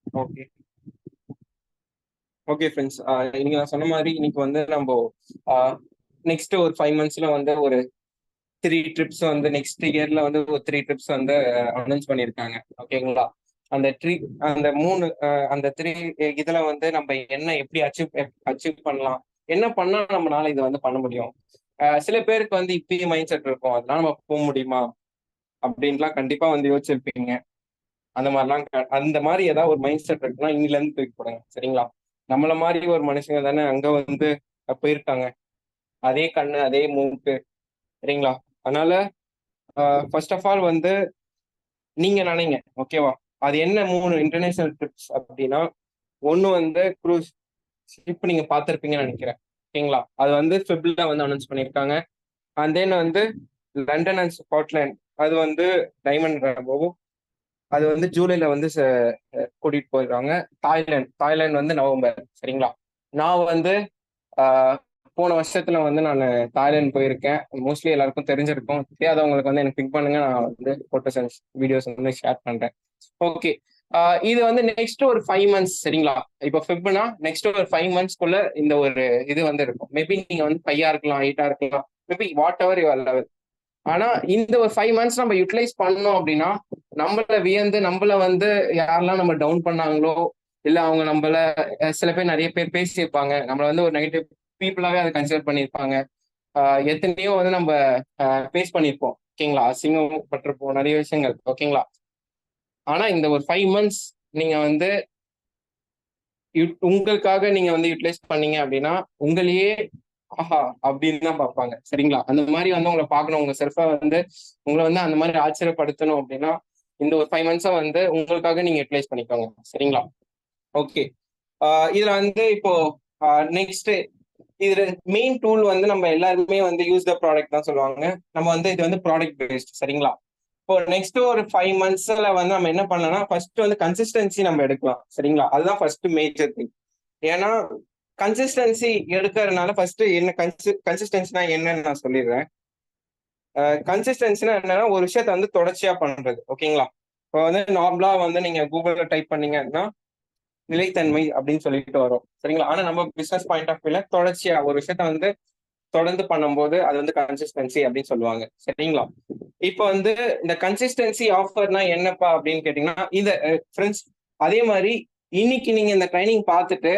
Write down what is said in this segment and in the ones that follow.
Okay okay friends, இன்னைக்கு நான் சொன்ன மாதிரி இன்னைக்கு வந்து நம்ம நெக்ஸ்ட் ஒரு 5 மந்த்ஸ்ல வந்து ஒரு 3 ட்ரிப்ஸ் வந்து நெக்ஸ்ட் இயர்ல வந்து ஒரு 3 ட்ரிப்ஸ் வந்து அனௌன்ஸ் பண்ணியிருக்காங்க. ஓகேங்களா? அந்த ட்ரீ அந்த மூணு அந்த 3 இதுல வந்து நம்ம என்ன எப்படி அச்சீவ் பண்ணலாம், என்ன பண்ணா நம்மளால இதை வந்து பண்ண முடியும். சில பேருக்கு வந்து இப்பயே மைண்ட் செட் இருக்கும், அதெல்லாம் நம்ம போக முடியுமா அப்படின்லாம் கண்டிப்பா வந்து யோசிச்சிருப்பீங்க. அந்த மாதிரி ஏதாவது ஒரு மைண்ட் செட் இருக்குன்னா இன்னில இருந்து தூக்கி போடுங்க. சரிங்களா? நம்மள மாதிரி ஒரு மனுஷங்க தானே அங்க வந்து போயிருக்காங்க. அதே கண்ணு அதே மூக்கு. சரிங்களா? அதனால ஃபர்ஸ்ட் ஆஃப் ஆல் வந்து நீங்க நினைங்க. ஓகேவா? அது என்ன 3 இன்டர்நேஷனல் ட்ரிப்ஸ் அப்படின்னா, ஒண்ணு வந்து குரூஸ் ஷிப், நீங்க பார்த்திருப்பீங்கன்னு நினைக்கிறேன். ஓகேங்களா? அது வந்து ஃபெப்ல வந்து அனௌன்ஸ் பண்ணியிருக்காங்க. அண்ட் தென் வந்து லண்டன் அண்ட் ஸ்காட்லாந்து, அது வந்து டைமண்ட் ரேம்போ, அது வந்து ஜூலைல வந்து கூட்டிட்டு போயிருக்காங்க. தாய்லாந்து வந்து நவம்பர். சரிங்களா? நான் வந்து ஆஹ், போன வருஷத்துல வந்து நான் தாய்லாந்து போயிருக்கேன். மோஸ்ட்லி எல்லாருக்கும் தெரிஞ்சிருக்கும். தெரியாதவங்களுக்கு வந்து எனக்கு பிக் பண்ணுங்க, நான் வந்து போட்டோஸ் அண்ட் வீடியோஸ் வந்து ஷேர் பண்றேன். ஓகே. இது வந்து நெக்ஸ்ட் ஒரு 5 மந்த்ஸ். சரிங்களா? இப்போ ஃபெப்னா நெக்ஸ்ட் ஒரு 5 மந்த்ஸ்க்குள்ள இந்த ஒரு இது வந்து இருக்கும். மேபி நீங்க வந்து 5 இருக்கலாம், 8 இருக்கலாம், maybe what ever your level. ஆனா இந்த ஒரு 5 மந்த்ஸ் நம்ம யூட்டிலைஸ் பண்ணோம் அப்படின்னா, நம்மள வியந்து நம்மள வந்து யாரெல்லாம் நம்ம டவுன் பண்ணாங்களோ, இல்ல அவங்க நம்மள சில பேர் நிறைய பேர் பேசியிருப்பாங்க, நம்மள வந்து ஒரு நெகட்டிவ் பீப்புளாவே அதை கன்சிடர் பண்ணியிருப்பாங்க. எத்தனையோ வந்து நம்ம ஃபேஸ் பண்ணியிருப்போம். ஓகேங்களா? அசிங்கப்பட்டிருப்போம் நிறைய விஷயங்கள். ஓகேங்களா? ஆனா இந்த ஒரு 5 மந்த்ஸ் நீங்க வந்து உங்களுக்காக நீங்க வந்து யூட்டிலைஸ் பண்ணீங்க அப்படின்னா, உங்களையே ஆஹா அப்படின்னு தான் பார்ப்பாங்க. சரிங்களா? அந்த மாதிரி வந்து உங்களை பார்க்கணும், உங்க செல்ஃபை வந்து உங்களை வந்து அந்த மாதிரி ஆச்சரியப்படுத்தணும் அப்படின்னா, இந்த ஒரு 5 மந்த்ஸை வந்து உங்களுக்காக நீங்க யூட்டிலைஸ் பண்ணிக்கோங்க. சரிங்களா? ஓகே. இதுல வந்து இப்போ நெக்ஸ்ட் இதுல மெயின் டூல் வந்து நம்ம எல்லாருமே வந்து யூஸ் த ப்ராடக்ட் தான் சொல்லுவாங்க. நம்ம வந்து இது வந்து ப்ராடக்ட் பேஸ்ட். சரிங்களா? இப்போ நெக்ஸ்ட் ஒரு 5 மந்த்ஸ்ல வந்து நம்ம என்ன பண்ணலாம்னா, ஃபர்ஸ்ட் வந்து கன்சிஸ்டன்சி நம்ம எடுக்கலாம். சரிங்களா? அதுதான் ஃபர்ஸ்ட் மேஜர் திங். ஏன்னா கன்சிஸ்டன்சி எடுக்கிறதுனால ஃபர்ஸ்ட் என்ன கன்சிஸ்டன்சினா என்னன்னு நான் சொல்லிடுறேன். கன்சிஸ்டன்சினா என்னன்னா, ஒரு விஷயத்த வந்து தொடர்ச்சியா பண்றது. ஓகேங்களா? இப்போ வந்து நார்மலா வந்து நீங்க கூகுள்ல டைப் பண்ணீங்கன்னா நிலைத்தன்மை அப்படின்னு சொல்லிட்டு வரும். சரிங்களா? ஆனா நம்ம பிசினஸ் பாயிண்ட் ஆஃப் வியூல தொடர்ச்சியா ஒரு விஷயத்த வந்து தொடர்ந்து பண்ணும்போது அது வந்து கன்சிஸ்டன்சி அப்படின்னு சொல்லுவாங்க. சரிங்களா? இப்போ வந்து இந்த கன்சிஸ்டன்சி ஆஃபர்னா என்னப்பா அப்படின்னு கேட்டீங்கன்னா, இந்த ஃப்ரெண்ட்ஸ், அதே மாதிரி இன்னைக்கு நீங்க இந்த ட்ரைனிங் பார்த்துட்டு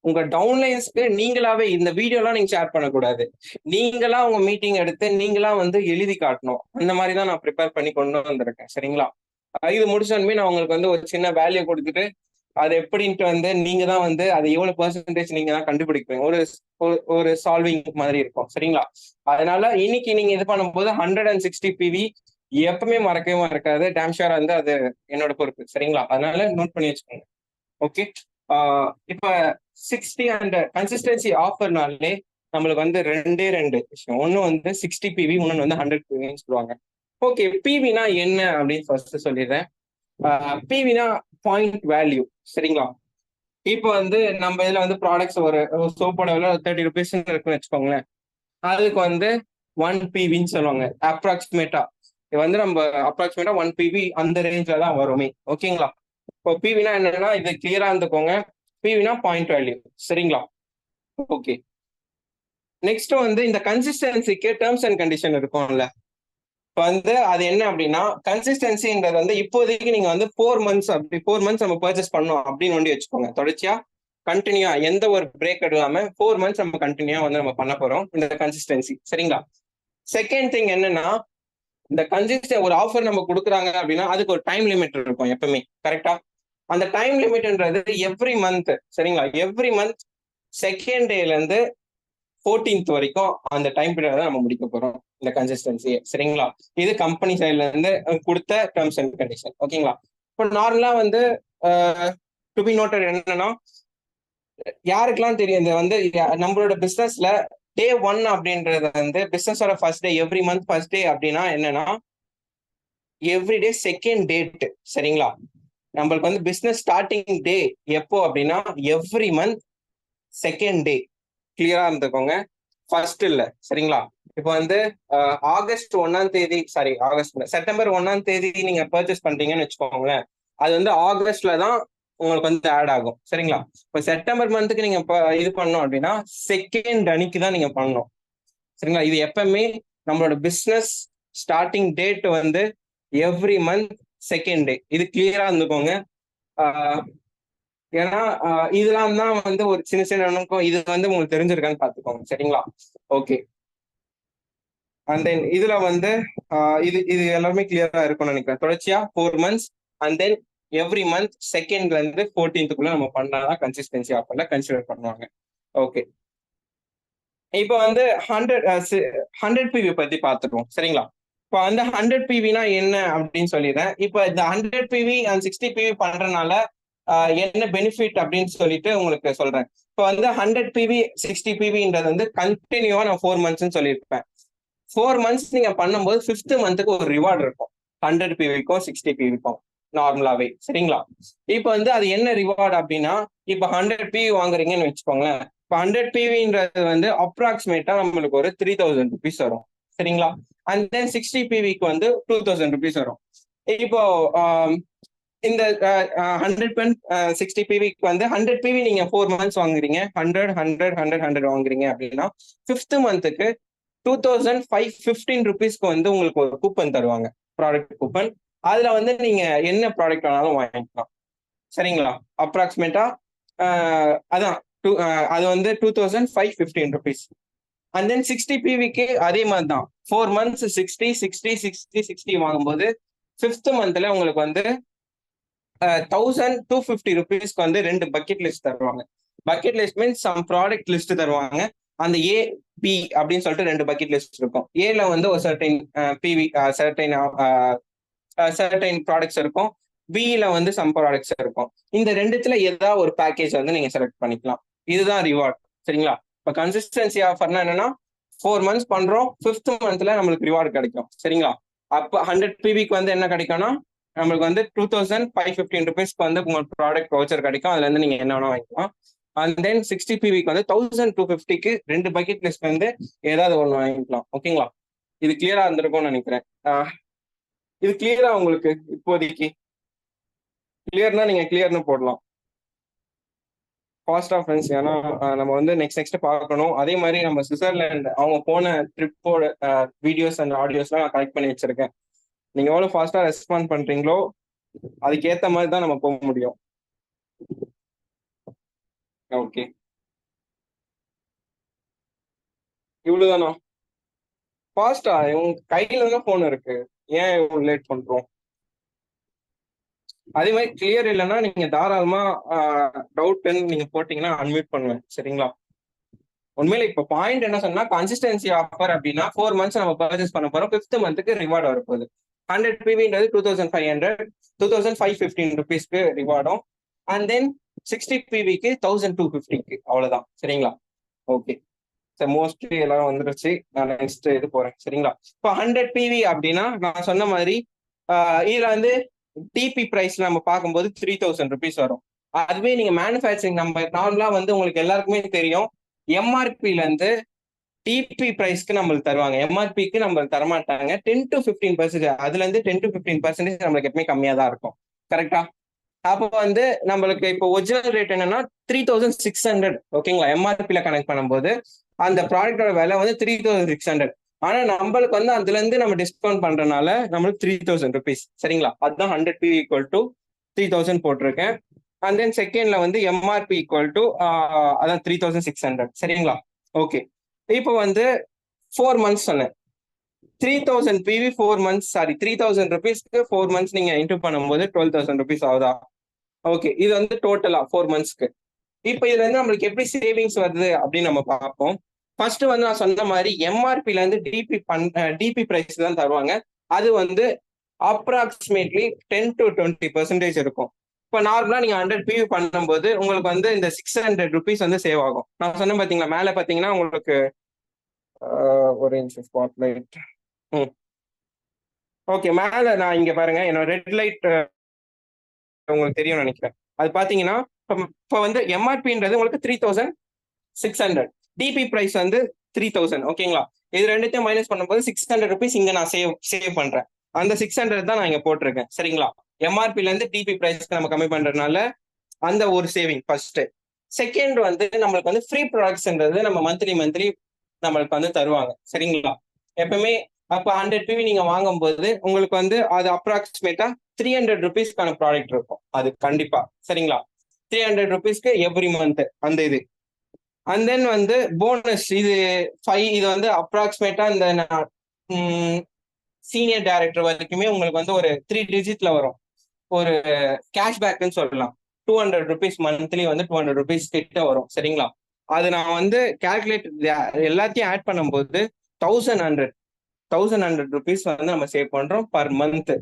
உங்க டவுன்லைன்ஸ்க்கு நீங்களாவே இந்த வீடியோலாம் நீங்க ஷேர் பண்ணக்கூடாது. நீங்களா உங்க மீட்டிங் எடுத்து நீங்களா வந்து எழுதி காட்டணும். அந்த மாதிரி தான் நான் ப்ரிப்பேர் பண்ணி கொண்டு வந்திருக்கேன். சரிங்களா? இது முடிச்சோன்மே நான் உங்களுக்கு வந்து ஒரு சின்ன வேல்யூ கொடுத்துட்டு அது எப்படின்ட்டு வந்து நீங்க தான் வந்து அது எவ்வளவு பெர்சன்டேஜ் நீங்க தான் கண்டுபிடிப்பீங்க. ஒரு சால்விங் மாதிரி இருக்கும். சரிங்களா? அதனால இன்னைக்கு நீங்க இது பண்ணும்போது 160 PV எப்பவுமே மறக்கவே மறக்காது. டேம் ஷூர் வந்து அது என்னோட பொறுப்பு. சரிங்களா? அதனால நோட் பண்ணி வச்சுக்கோங்க. ஓகே. இப்ப 60 அண்ட் கன்சிஸ்டன்சி ஆஃபர்னாலே நம்மளுக்கு வந்து ரெண்டே ரெண்டு விஷயம். ஒன்னு வந்து 60 PV, இன்னொன்னு வந்து 100 PVன்னு சொல்லுவாங்க. ஓகே, பிவினா என்ன அப்படின்னு ஃபர்ஸ்ட் சொல்லிடுறேன். பிவினா பாயிண்ட் வேல்யூ. சரிங்களா? இப்போ வந்து நம்ம இதுல வந்து ப்ராடக்ட்ஸ் ஒரு சோப்போட விலை 30 rupees இருக்குன்னு வச்சுக்கோங்களேன். அதுக்கு வந்து 1 PVன்னு சொல்லுவாங்க அப்ராக்சிமேட்டா. இது வந்து நம்ம அப்ராக்சிமேட்டா 1 PV அந்த ரேஞ்சில தான் வருமே. ஓகேங்களா? இப்போ பிவினா என்னன்னா இது கிளியரா இருந்துக்கோங்க. பிவினா பாயிண்ட் வேல்யூ. சரிங்களா? ஓகே. நெக்ஸ்ட் வந்து இந்த கன்சிஸ்டன்சிக்கு டேர்ம்ஸ் அண்ட் கண்டிஷன் இருக்கும்ல. இப்போ வந்து அது என்ன அப்படின்னா, கன்சிஸ்டன்சின்றது வந்து இப்போதைக்கு நீங்க வந்து 4 மந்த்ஸ், அப்படி 4 மந்த்ஸ் நம்ம பர்ச்சேஸ் பண்ணோம் அப்படின்னு ஒண்டி வச்சுக்கோங்க. தொடர்ச்சியா கண்டினியூா எந்த ஒரு பிரேக் இல்லாம 4 மந்த்ஸ் நம்ம கண்டினியூா வந்து நம்ம பண்ண போறோம் இந்த கன்சிஸ்டன்சி. சரிங்களா? செகண்ட் திங் என்னன்னா, இந்த ஒரு ஆஃபர் நம்ம கொடுக்குறாங்க அப்படின்னா அதுக்கு ஒரு டைம் லிமிட் இருக்கும் எப்பவுமே. கரெக்டா? அந்த டைம் லிமிட்ன்றது எவ்ரி மந்த். சரிங்களா? எவ்ரி மந்த் செகண்ட் டேல இருந்து 14th வரைக்கும் அந்த டைம் பீரியட் தான் நம்ம முடிக்க போறோம் இந்த கன்சிஸ்டன்சி. சரிங்களா? இது கம்பெனி சைட்ல இருந்து கொடுத்த டேர்ம்ஸ் அண்ட் கண்டிஷன். ஓகேங்களா? இப்போ நார்மலா வந்து டு பி நோட்டட் என்னன்னா, யாருக்கெல்லாம் தெரியும் இது வந்து நம்மளோட பிசினஸ்ல டே 1 அப்படின்றது வந்து பிசினஸோட first day. Every month first day அப்படின்னா என்னன்னா, எவ்ரிடே செகண்ட் டேட். சரிங்களா? நம்மளுக்கு வந்து பிசினஸ் ஸ்டார்டிங் டே எப்போ அப்படின்னா எவ்ரி மந்த் செகண்ட் டே. கிளியரா இருந்துக்கோங்க, ஃபர்ஸ்ட் இல்ல. சரிங்களா? இப்போ வந்து ஆகஸ்ட் 1 சாரி, ஆகஸ்ட் செப்டம்பர் 1 நீங்க பர்ச்சேஸ் பண்றீங்கன்னு வச்சுக்கோங்களேன். அது வந்து ஆகஸ்ட்ல தான் உங்களுக்கு வந்து ஆட் ஆகும். சரிங்களா? இப்போ செப்டம்பர் மந்த்துக்கு நீங்க இது பண்ணோம் அப்படின்னா செகண்ட் அன்னைக்கு தான் நீங்க பண்ணணும். சரிங்களா? இது எப்பவுமே நம்மளோட பிசினஸ் ஸ்டார்டிங் டேட் வந்து எவ்ரி மந்த் செகண்ட் டே. இது கிளியரா இருந்துக்கோங்க. ஏன்னா இதெல்லாம் தான் வந்து ஒரு சின்ன சின்ன இது வந்து உங்களுக்கு தெரிஞ்சிருக்கான்னு பாத்துக்கோங்க. சரிங்களா? ஓகே. அண்ட் தென் இதுல வந்து இது இது எல்லாமே கிளியரா இருக்கும்னு நினைக்கிறேன். தொடர்ச்சியா 4 months and then every month செகண்ட்ல இருந்து 14th நம்ம பண்ணாதான் கன்சிஸ்டன்சி ஆஃபர்ல கன்சிடர் பண்ணுவாங்க. ஓகே. இப்போ வந்து 100 பிவி பத்தி பார்த்துருவோம். சரிங்களா? இப்போ வந்து 100 பிவினா என்ன அப்படின்னு சொல்லிடுறேன். இப்போ இந்த 100 பிவி அண்ட் 60 பிவி பண்றதுனால என்ன பெனிஃபிட் அப்படின்னு சொல்லிட்டு உங்களுக்கு சொல்றேன். இப்போ வந்து 100 பிவி 60 பிவின்றது வந்து கண்டினியூவா நான் 4 months சொல்லியிருப்பேன். 4 months நீங்க பண்ணும்போது 5th மந்த்துக்கு ஒரு ரிவார்டு இருக்கும். 100 பிவிக்கும் 60 பிவிக்கும் நார்மலாவே. சரிங்களா? இப்போ வந்து அது என்ன ரிவார்டு அப்படின்னா, இப்போ 100 பிவி வாங்குறீங்கன்னு வச்சுக்கோங்களேன். இப்போ 100 பிவின்றது வந்து அப்ராக்சிமேட்டா நம்மளுக்கு ஒரு 3000 ருபீஸ் வரும். சரிங்களா? அண்ட் தென் 60 பிவிக்கு வந்து 2000 ருபீஸ் வரும். இப்போ இந்த 60 பிவிக்கு வந்து 100 பிவி நீங்க 4 months வாங்குறீங்க, 100 வாங்குறீங்க அப்படின்னா 5th மந்த்துக்கு 2515 ருபீஸ்க்கு வந்து உங்களுக்கு ஒரு கூப்பன் தருவாங்க, ப்ராடக்ட் கூப்பன். அதுல வந்து நீங்க என்ன ப்ராடக்ட் வேணாலும் வாங்கிக்கலாம். சரிங்களா? அப்ராக்சிமேட்டா அதான் அது வந்து 2515 ருபீஸ். அண்ட் தென் 60 பிவிக்கு அதே மாதிரி தான் 4 months 60 வாங்கும்போது 5th மந்த்ல உங்களுக்கு வந்து 1250 ருபீஸ்க்கு வந்து 2 பக்கெட் லிஸ்ட் தருவாங்க. Bucket list means some product list தருவாங்க. அந்த ஏ பி அப்படின்னு சொல்லிட்டு 2 பக்கெட் லிஸ்ட் இருக்கும். ஏல வந்து ஒரு சர்டைன் பிவி சர்டைன் ப்ராடக்ட்ஸ் இருக்கும். பில வந்து சம் ப்ராடக்ட்ஸ் இருக்கும். இந்த ரெண்டுத்துல ஏதாவது ஒரு பேக்கேஜ் வந்து நீங்க செலக்ட் பண்ணிக்கலாம். இதுதான் ரிவார்ட். சரிங்களா? இப்போ கன்சிஸ்டன்சி ஆஃபர்னா என்னன்னா 4 months பண்றோம், 5th மந்த்ல நம்மளுக்கு ரிவார்டு கிடைக்கும். சரிங்களா? அப்போ 100 பிவிக்கு வந்து என்ன கிடைக்கும்னா நம்மளுக்கு வந்து 2515 ருபீஸ்க்கு வந்து உங்களுக்கு ப்ராடக்ட் வவுச்சர் கிடைக்கும். அதுல இருந்து நீங்க என்ன வேணா வாங்கிக்கலாம். அண்ட் தென் 60 பிவிக்கு வந்து 1250க்கு 2 பக்கெட் லிஸ்ட் வந்து ஏதாவது ஒன்று வாங்கிக்கலாம். ஓகேங்களா? இது கிளியரா இருந்திருக்கும்னு நினைக்கிறேன். இது கிளியரா உங்களுக்கு இப்போதைக்கு கிளியர்னா நீங்க கிளியர்னு போடலாம். ஃபாஸ்டா ஃப்ரெண்ட்ஸ். ஏன்னா நம்ம வந்து நெக்ஸ்ட் பார்க்கணும். அதே மாதிரி நம்ம சுவிட்சர்லாந்து அவங்க போன ட்ரிப்போட வீடியோஸ் அண்ட் ஆடியோஸ்லாம் நான் கலெக்ட் பண்ணி வச்சிருக்கேன். நீங்க எவ்வளவு ஃபாஸ்டா ரெஸ்பாண்ட் பண்றீங்களோ அதுக்கேத்த மாதிரி தான் நம்ம போக முடியும். ஓகே, இவ்வளவுதானா? ஃபாஸ்டா உங்க கையில தானே போன் இருக்கு, ஏன் இவ்வளவு லேட் பண்றோம்? அதே மாதிரி கிளியர் இல்லைன்னா நீங்க தாராளமா டவுட் நீங்க போட்டீங்கன்னா அன்மியூட் பண்ணுவேன். சரிங்களா? உண்மையில இப்ப பாயிண்ட் என்ன சொன்னா கன்சிஸ்டன்சி ஆஃபர் அப்படின்னா 4 months நம்ம பர்ச்சேஸ் பண்ண போறோம். 5th மந்த்துக்கு ரிவார்டு வரப்போகுது. 100 பிவின்றது 2500 2515 ருபீஸ்க்கு ரிவார்டும். அண்ட் தென் 60 பிவிக்கு 1250க்கு அவ்வளவுதான். சரிங்களா? ஓகே சார், மோஸ்ட்லி எல்லாரும் வந்துருச்சு. நான் நெக்ஸ்ட் இது போறேன். சரிங்களா? இப்போ 100 பிவி அப்படின்னா நான் சொன்ன மாதிரி இதுல வந்து டிபி பிரைஸ் நம்ம பார்க்கும்போது 3000 ருபீஸ் வரும். அதுவே நீங்க மேனுஃபேக்சரிங் நம்ம நார்மலா வந்து உங்களுக்கு எல்லாருக்குமே தெரியும், எம்ஆர்பில இருந்து டிபி பிரைஸ்க்கு நம்மளுக்கு தருவாங்க. எம்ஆர்பிக்கு நம்மளுக்கு தரமாட்டாங்க. 10 to 15%, அதுல இருந்து 10 to 15% நம்மளுக்கு எப்பவுமே கம்மியா தான் இருக்கும். கரெக்டா? அப்போ வந்து நம்மளுக்கு இப்போ ஒரிஜினல் ரேட் என்னன்னா 3600. ஓகேங்களா? எம்ஆர்பில கனெக்ட் பண்ணும்போது அந்த ப்ராடக்டோட விலை வந்து 3600. ஆனா நம்மளுக்கு வந்து அதுல இருந்து நம்ம டிஸ்கவுண்ட் பண்றதுனால நம்மளுக்கு 3000 ருபீஸ். சரிங்களா? அதுதான் 100 பிவி ஈக்குவல் டு 3000 போட்டிருக்கேன். அண்ட் தென் செகண்ட்ல வந்து எம்ஆர்பி ஈக்குவல் டு அதான் 3600. சரிங்களா? ஓகே. இப்போ வந்து 4 months சொன்னேன். 3000 பிவி 4 months, சாரி 3000 ருபீஸ்க்கு 4 months நீங்க இன்டூ பண்ணும்போது 12000 ருபீஸ் ஆகுதா? ஓகே. இது வந்து டோட்டலா 4 monthsக்கு. இப்போ இதுல இருந்து நம்மளுக்கு எப்படி சேவிங்ஸ் வருது அப்படின்னு நம்ம பார்ப்போம். ஃபர்ஸ்ட் வந்து நான் சொன்ன மாதிரி எம்ஆர்பில இருந்து டிபி பிரைஸ் தான் தருவாங்க. அது வந்து அப்ராக்சிமேட்லி 10 to 20% இருக்கும். இப்போ நார்மலா நீங்க 100 பிவி பண்ணும்போது உங்களுக்கு வந்து இந்த 600 ருபீஸ் வந்து சேவ் ஆகும். நான் சொன்னேன் பாத்தீங்களா, மேல பாத்தீங்கன்னா உங்களுக்கு ஒரு நிமிஷம் ஸ்பாட்லைட். ஓகே, மேல நான் இங்க பாருங்க என்னோட ரெட் லைட் உங்களுக்கு தெரியும் நினைக்கிறேன். அது பாத்தீங்கன்னா இப்போ வந்து எம்ஆர்பின்றது உங்களுக்கு 3600, டிபி பிரைஸ் வந்து 3000. ஓகேங்களா? இது ரெண்டுத்தையும் மைனஸ் பண்ணும்போது 600 ருபீஸ் இங்க நான் சேவ் பண்றேன். அந்த 600 தான் நான் இங்க போட்டிருக்கேன். சரிங்களா? எம்ஆர்பில இருந்து டிபி பிரைஸ்க்கு நம்ம கம்மி பண்றதுனால அந்த ஒரு சேவிங் ஃபர்ஸ்ட். செகண்ட் வந்து நம்மளுக்கு வந்து ஃப்ரீ ப்ராடக்ட்ஸ்ன்றது நம்ம மந்த்லி நம்மளுக்கு வந்து தருவாங்க. சரிங்களா? எப்பவுமே அப்ப 100 PV நீங்க வாங்கும்போது உங்களுக்கு வந்து அது அப்ராக்சிமேட்டா 300 ருபீஸ்க்கான ப்ராடக்ட் இருக்கும். அது கண்டிப்பா. சரிங்களா? 300 ருபீஸ்க்கு எவ்ரி மந்த் அந்த இது. அண்ட் தென் வந்து போனஸ் இது 5 இது வந்து அப்ராக்சிமேட்டா இந்த சீனியர் டைரக்டர் வரைக்குமே உங்களுக்கு வந்து ஒரு 3 டிஜிட்ல வரும். ஒரு கேஷ்பேக்னு சொல்லலாம். 200 ருபீஸ் மந்த்லி வந்து 200 ருபீஸ் கிட்ட வரும். சரிங்களா? அது நான் வந்து கால்குலேட் எல்லாத்தையும் ஆட் பண்ணும்போது 1100 ருபீஸ் வந்து நம்ம சேவ் பண்றோம் பர் மந்த்.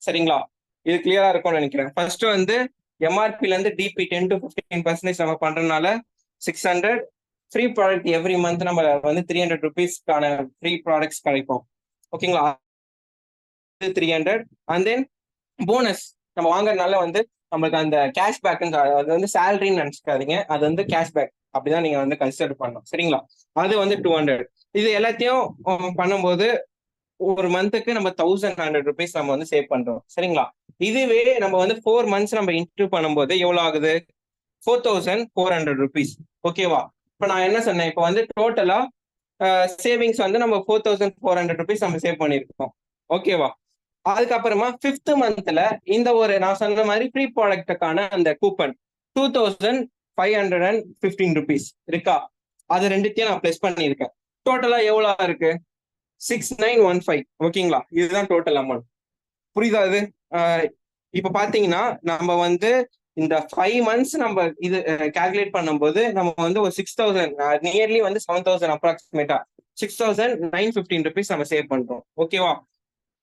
சரிங்களா? இது கிளியரா இருக்கும்னு நினைக்கிறேன். ஃபர்ஸ்ட் வந்து எம்ஆர்பில இருந்து டிபி 10 to 15% நம்ம பண்றதுனால 600. ஃப்ரீ ப்ராடக்ட் எவ்ரி மந்த் நம்ம வந்து 300 ருபீஸ்க்கான ஃப்ரீ ப்ராடக்ட்ஸ் கிடைக்கும். ஓகேங்களா? 300. அண்ட் தென் போனஸ் நம்ம வாங்குறதுனால வந்து நம்மளுக்கு அந்த கேஷ்பேக் அது வந்து சேலரின்னு நினைச்சுக்காதீங்க. அது வந்து கேஷ்பேக் அப்படிதான் நீங்க வந்து கன்சிடர் பண்ணணும். சரிங்களா? அது வந்து 200. இது எல்லாத்தையும் பண்ணும்போது ஒரு மந்த்துக்கு நம்ம 1100 ருபீஸ் நம்ம வந்து சேவ் பண்றோம். சரிங்களா? இதுவே நம்ம வந்து 4 மந்த்ஸ் நம்ம இன்டர்வியூ பண்ணும்போது எவ்வளவு ஆகுது? 4400 ருபீஸ். ஓகேவா? இப்ப நான் என்ன சொன்னேன்? இப்ப வந்து டோட்டலா சேவிங்ஸ் வந்து நம்ம 4400 ருபீஸ் நம்ம சேவ் பண்ணிருக்கோம். ஓகேவா? அதுக்கப்புறமா 5th மந்த்ல இந்த ஒரு நான் சொன்ன மாதிரி ப்ரீ ப்ராடக்ட்டுக்கான அந்த கூப்பன் 2515 ருபீஸ் இருக்கா? அது ரெண்டுத்தையும் நான் பிளஸ் பண்ணியிருக்கேன். டோட்டலா எவ்வளவு இருக்கு? 6915. ஓகேங்களா? இதுதான் டோட்டல் அமௌண்ட். புரியுதா இது? இப்ப பாத்தீங்கன்னா நம்ம வந்து இந்த 5 மந்த்ஸ் நம்ம இது கால்குலேட் பண்ணும்போது நம்ம வந்து ஒரு 6000 நியர்லி வந்து 7000 அப்ராக்சிமேட்டா 6915 ருபீஸ் நம்ம சேவ் பண்றோம். ஓகேவா?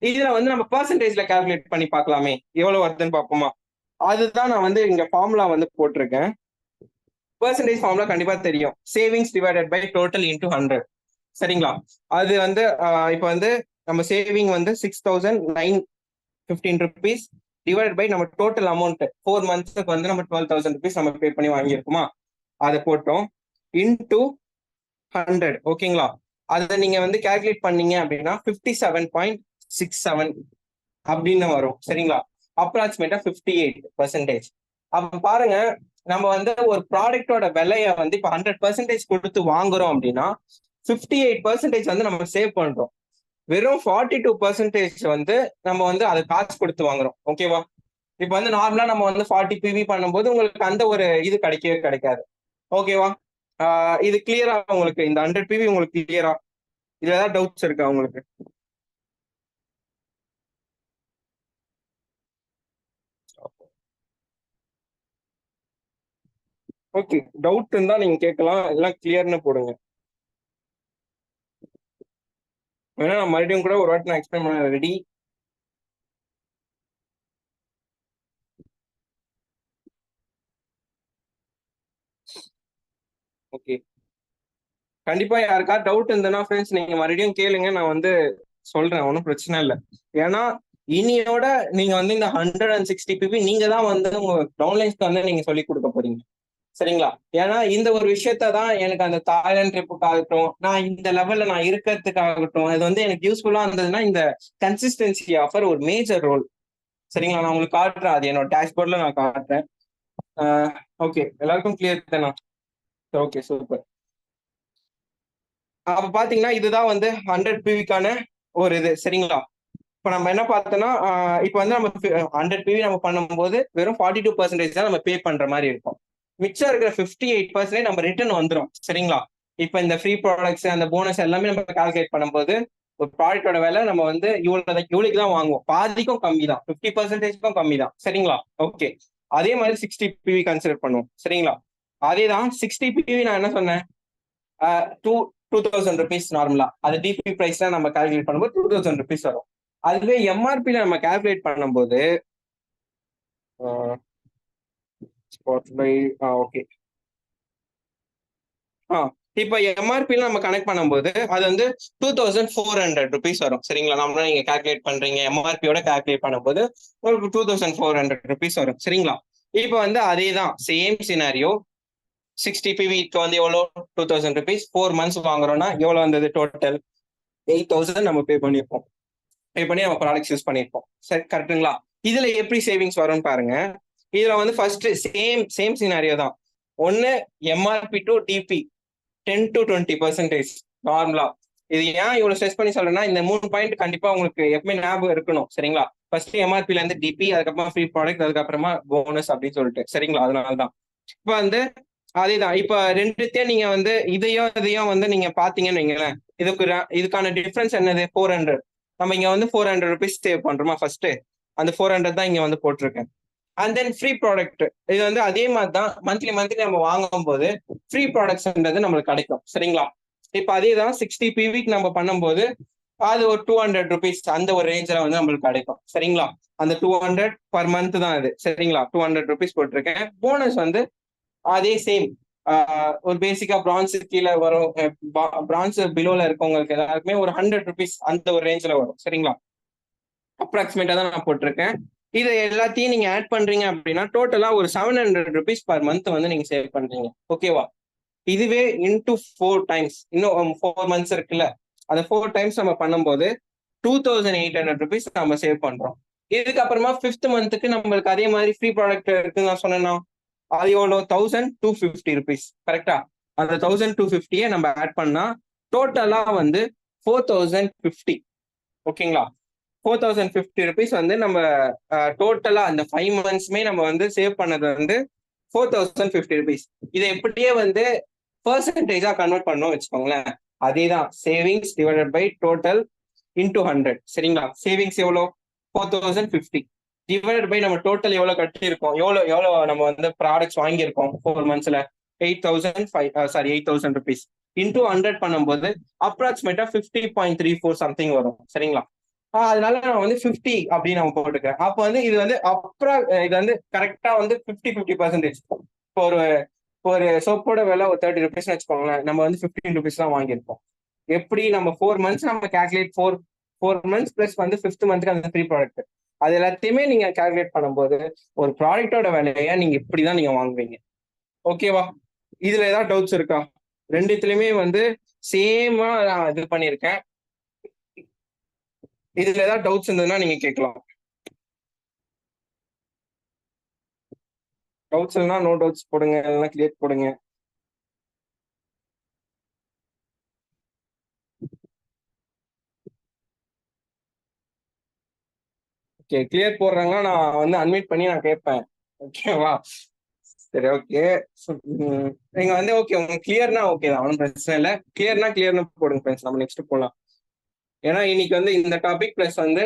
இதுல வந்து நம்ம பெர்சன்டேஜ்ல கால்குலேட் பண்ணி பார்க்கலாமே எவ்வளவு வருதுன்னு பார்ப்போமா? அதுதான் நான் வந்து இங்க ஃபார்முலா வந்து போட்டிருக்கேன். பெர்சன்டேஜ் ஃபார்முலா கண்டிப்பா தெரியும். Savings divided by total into 100. சரிங்களா? அது வந்து இப்போ வந்து நம்ம சேவிங் வந்து 6915 ருபீஸ் டிவைட் பை நம்ம டோட்டல் அமௌண்ட் 4 மந்த்ஸ்க்கு வந்து நம்ம 12,000 ருபீஸ் நம்ம பே பண்ணி வாங்கியிருக்குமா? அதை போட்டோம் இன்டூ 100. ஓகேங்களா? அதை நீங்க வந்து கால்குலேட் பண்ணீங்க அப்படின்னா 57.67 அப்படின்னு வரும். சரிங்களா? அப்ராக்சிமேட்டா 58%. அப்ப பாருங்க, நம்ம வந்து ஒரு ப்ராடக்டோட விலையை வந்து இப்ப 100% கொடுத்து வாங்குறோம் அப்படின்னா 58% வந்து நம்ம சேவ் பண்றோம். வெறும் 42% வந்து நம்ம வந்து அதை காசு கொடுத்து வாங்குறோம். ஓகேவா? இப்ப வந்து நார்மலா நம்ம வந்து 40 PV பண்ணும்போது உங்களுக்கு அந்த ஒரு இது கிடைக்கவே கிடைக்காது. ஓகேவா? இது கிளியரா உங்களுக்கு இந்த 100 PV உங்களுக்கு கிளியரா? இதுல ஏதாவது டவுட்ஸ் இருக்கா உங்களுக்கு? ஓகே, டவுட் இருந்தா நீங்க கேட்கலாம். எல்லாம் கிளியர்னு போடுங்க. வேணா நான் மறுபடியும் கூட ஒரு வாட்டி நான் எக்ஸ்பிளைன் பண்ண ரெடி. ஓகே, கண்டிப்பா யாருக்காவது டவுட் இருந்ததுன்னா ஃப்ரெண்ட்ஸ் நீங்க மறுபடியும் கேளுங்க. நான் வந்து சொல்றேன், ஒன்றும் பிரச்சனை இல்லை. ஏன்னா இனியோட நீங்க வந்து இந்த 160 PV நீங்க தான் வந்து உங்க டவுன்லைன்ஸ்க்கு வந்து நீங்க சொல்லி கொடுக்க போறீங்க. சரிங்களா? ஏன்னா இந்த ஒரு விஷயத்த தான் எனக்கு அந்த தாய்லாந்து ட்ரிப்புக்காகட்டும், நான் இந்த லெவல்ல நான் இருக்கிறதுக்காகட்டும், இது வந்து எனக்கு யூஸ்ஃபுல்லா இருந்ததுன்னா இந்த கன்சிஸ்டன்சி ஆஃபர் ஒரு மேஜர் ரோல். சரிங்களா? நான் உங்களுக்கு காட்டுறேன், அது என்னோட டேஷ்போர்ட்ல நான் காட்டுறேன். ஓகே, எல்லாருக்கும் கிளியர் தானா? Okay, super. அப்ப பாத்தீங்கன்னா இதுதான் வந்து 100 PVக்கான ஒரு இது. சரிங்களா? இப்ப நம்ம என்ன பார்த்தோம்னா இப்ப வந்து நம்ம 100 PV நம்ம பண்ணும்போது வெறும் 42% தான் நம்ம பே பண்ற மாதிரி இருக்கும். மிச்சம் இருக்கிற 58% நம்ம ரிட்டர்ன் வந்துடும். சரிங்களா? இப்ப இந்த ஃப்ரீ ப்ராடக்ட்ஸ் அந்த போனஸ் எல்லாமே நம்ம கால்குலேட் பண்ணும்போது ஒரு ப்ராடக்டோட விலை நம்ம வந்து இவ்வளவுக்கு தான் வாங்குவோம். பாதிக்கும் கம்மி தான், 50%க்கும் கம்மி தான். சரிங்களா? ஓகே, அதே மாதிரி 60 PV கன்சிடர் பண்ணுவோம். சரிங்களா? அதே தான் 60 PV நான் என்ன சொன்னேன்? டூ 2000 ருபீஸ் நார்மலா. அது டிபி பிரைஸ்ல நம்ம கால்குலேட் பண்ணும்போது 2000 ருபீஸ் வரும். அதுவே எம்ஆர்பில நம்ம கால்குலேட் பண்ணும்போது ஓகே, இப்போ எம்ஆர்பில நம்ம கனெக்ட் பண்ணும்போது அது வந்து 2400 ருபீஸ் வரும். சரிங்களா? நார்மலா நீங்க கால்குலேட் பண்றீங்க எம்ஆர்பியோட கால்குலேட் பண்ணும்போது ஒரு 2400 ருபீஸ் வரும். சரிங்களா? இப்போ வந்து அதே தான் சேம் சினாரியோ. 60 PVக்கு வந்து எவ்வளோ? 2000 ருபீஸ். 4 மந்த்ஸ் வாங்குறோம்னா எவ்வளவு வந்தது? டோட்டல் 8000 நம்ம பே பண்ணியிருப்போம். பே பண்ணி நம்ம ப்ராடக்ட்ஸ் யூஸ் பண்ணியிருப்போம். சரி, கரெக்டுங்களா? இதுல எப்படி சேவிங்ஸ் வரும்னு பாருங்க. இதுல வந்து ஃபர்ஸ்ட் சேம் சினாரியோ தான். ஒன்னு எம்ஆர்பி டு டிபி 10 to 20% நார்மலா. இது ஏன் இவ்வளவு ஸ்ட்ரெஸ் பண்ணி சொல்றேன்னா, இந்த 3 பாயிண்ட் கண்டிப்பா உங்களுக்கு எப்பவுமே ஞாபகம் இருக்கணும். சரிங்களா? ஃபர்ஸ்ட் எம்ஆர்பில இருந்து டிபி, அதுக்கப்புறமா ஃப்ரீ ப்ராடக்ட், அதுக்கப்புறமா போனஸ் அப்படின்னு சொல்லிட்டு. சரிங்களா? அதனாலதான் இப்ப வந்து அதேதான். இப்ப ரெண்டுத்தையும் நீங்க வந்து இதையும் வந்து நீங்க பாத்தீங்கன்னு வைங்களேன், இதுக்கான டிஃபரன்ஸ் என்னது? 400. நம்ம இங்க வந்து 400 rupees சேவ் பண்றோமா ஃபர்ஸ்ட்? அந்த 400 தான் இங்க வந்து போட்டிருக்கேன். And then free product. இது வந்து அதே மாதிரி தான் மந்த்லி நம்ம வாங்கும் போது ஃப்ரீ ப்ராடக்ட்ஸ்ன்றது நம்மளுக்கு கிடைக்கும். சரிங்களா? இப்ப அதே தான் 60 PVக்கு நம்ம பண்ணும்போது அது ஒரு 200 rupees அந்த ஒரு ரேஞ்சில் வந்து நம்மளுக்கு கிடைக்கும். சரிங்களா? அந்த 200 per month தான் அது. சரிங்களா? 200 rupees போட்டிருக்கேன். போனஸ் வந்து அதே சேம். ஒரு பேசிக்கா பிரான்ஸ் கீழே வரும், பிரான்ஸ் பிலோல இருக்கவங்களுக்கு எல்லாருக்குமே ஒரு 100 rupees அந்த ஒரு ரேஞ்சில் வரும். சரிங்களா? அப்ராக்சிமேட்டா தான் நான் போட்டிருக்கேன். இது எல்லாத்தையும் நீங்க ஆட் பண்றீங்க அப்படின்னா டோட்டலா ஒரு 700 rupees per month வந்து நீங்க சேவ் பண்றீங்க. ஓகேவா? இதுவே இன்டூ 4 times, இன்னும் 4 months இருக்குல்ல, அந்த 4 times நம்ம பண்ணும்போது 2800 rupees நம்ம சேவ் பண்றோம். இதுக்கப்புறமா 5th monthக்கு நம்மளுக்கு அதே மாதிரி ஃப்ரீ ப்ராடக்ட் இருக்குன்னு நான் சொன்னேன்னா, அது எவ்வளோ? 1250 rupees. கரெக்டா? அந்த 1250 நம்ம ஆட் பண்ணா டோட்டலா வந்து 4050. ஓகேங்களா? 4050 rupees வந்து நம்ம டோட்டலா அந்த 5 monthsமே நம்ம வந்து சேவ் பண்ணது வந்து 4050 rupees. இதை எப்படியே வந்து பெர்சன்டேஜா கன்வெர்ட் பண்ணோம் வச்சுக்கோங்களேன். அதேதான், savings divided by total into 100. சரிங்களா? சேவிங்ஸ் எவ்வளோ? 4050 டிவைடட் பை நம்ம டோட்டல் எவ்வளவு கட்டியிருக்கோம், எவ்வளவு நம்ம வந்து ப்ராடக்ட்ஸ் வாங்கியிருக்கோம் 4 monthsல, 8000 இன்டூ 100 பண்ணும்போது அப்ராக்சிமேட்டா 50.34 சம்திங் வரும். சரிங்களா? அதனால நான் வந்து 50 அப்படின்னு நம்ம போட்டுக்கிறேன். அப்ப வந்து இது வந்து இது வந்து கரெக்டா வந்து 50-50%. இப்போ ஒரு ஒரு சோப்போட விலை ஒரு 30 rupees வச்சுக்கோங்களேன், நம்ம வந்து 15 rupees தான் வாங்கியிருப்போம். எப்படி நம்ம 4 months நம்ம கேல்குலேட், ஃபோர் மந்த்ஸ் பிளஸ் வந்து 5th monthக்கு அந்த ஃப்ரீ ப்ராடக்ட், அது எல்லாத்தையுமே நீங்க கால்குலேட் பண்ணும்போது ஒரு ப்ராடக்டோட விலையை நீங்க இப்படிதான் நீங்க வாங்குவீங்க. ஓகேவா? இதுல ஏதாவது டவுட்ஸ் இருக்கா? ரெண்டுத்துலயுமே வந்து சேமா நான் இது பண்ணியிருக்கேன். இதுல ஏதாவது டவுட்ஸ் இருந்ததுன்னா நீங்க கேட்கலாம். டவுட்ஸ் இல்லைன்னா நோ டவுட்ஸ் போடுங்க, இல்லைன்னா கிளியர் போடுங்க. ஓகே, கிளியர் போடுறாங்கன்னா நான் வந்து அட்மிட் பண்ணி நான் கேட்பேன். ஓகேவா? சரி, ஓகே. நீங்க வந்து ஓகே, உங்களுக்கு கிளியர்னா ஓகே தான், ஒன்றும் பிரச்சனை இல்லை. கிளியர்னு போடுங்க ஃப்ரெண்ட்ஸ், நம்ம நெக்ஸ்ட் போகலாம். ஏன்னா இன்னைக்கு வந்து இந்த டாபிக் பிளஸ் வந்து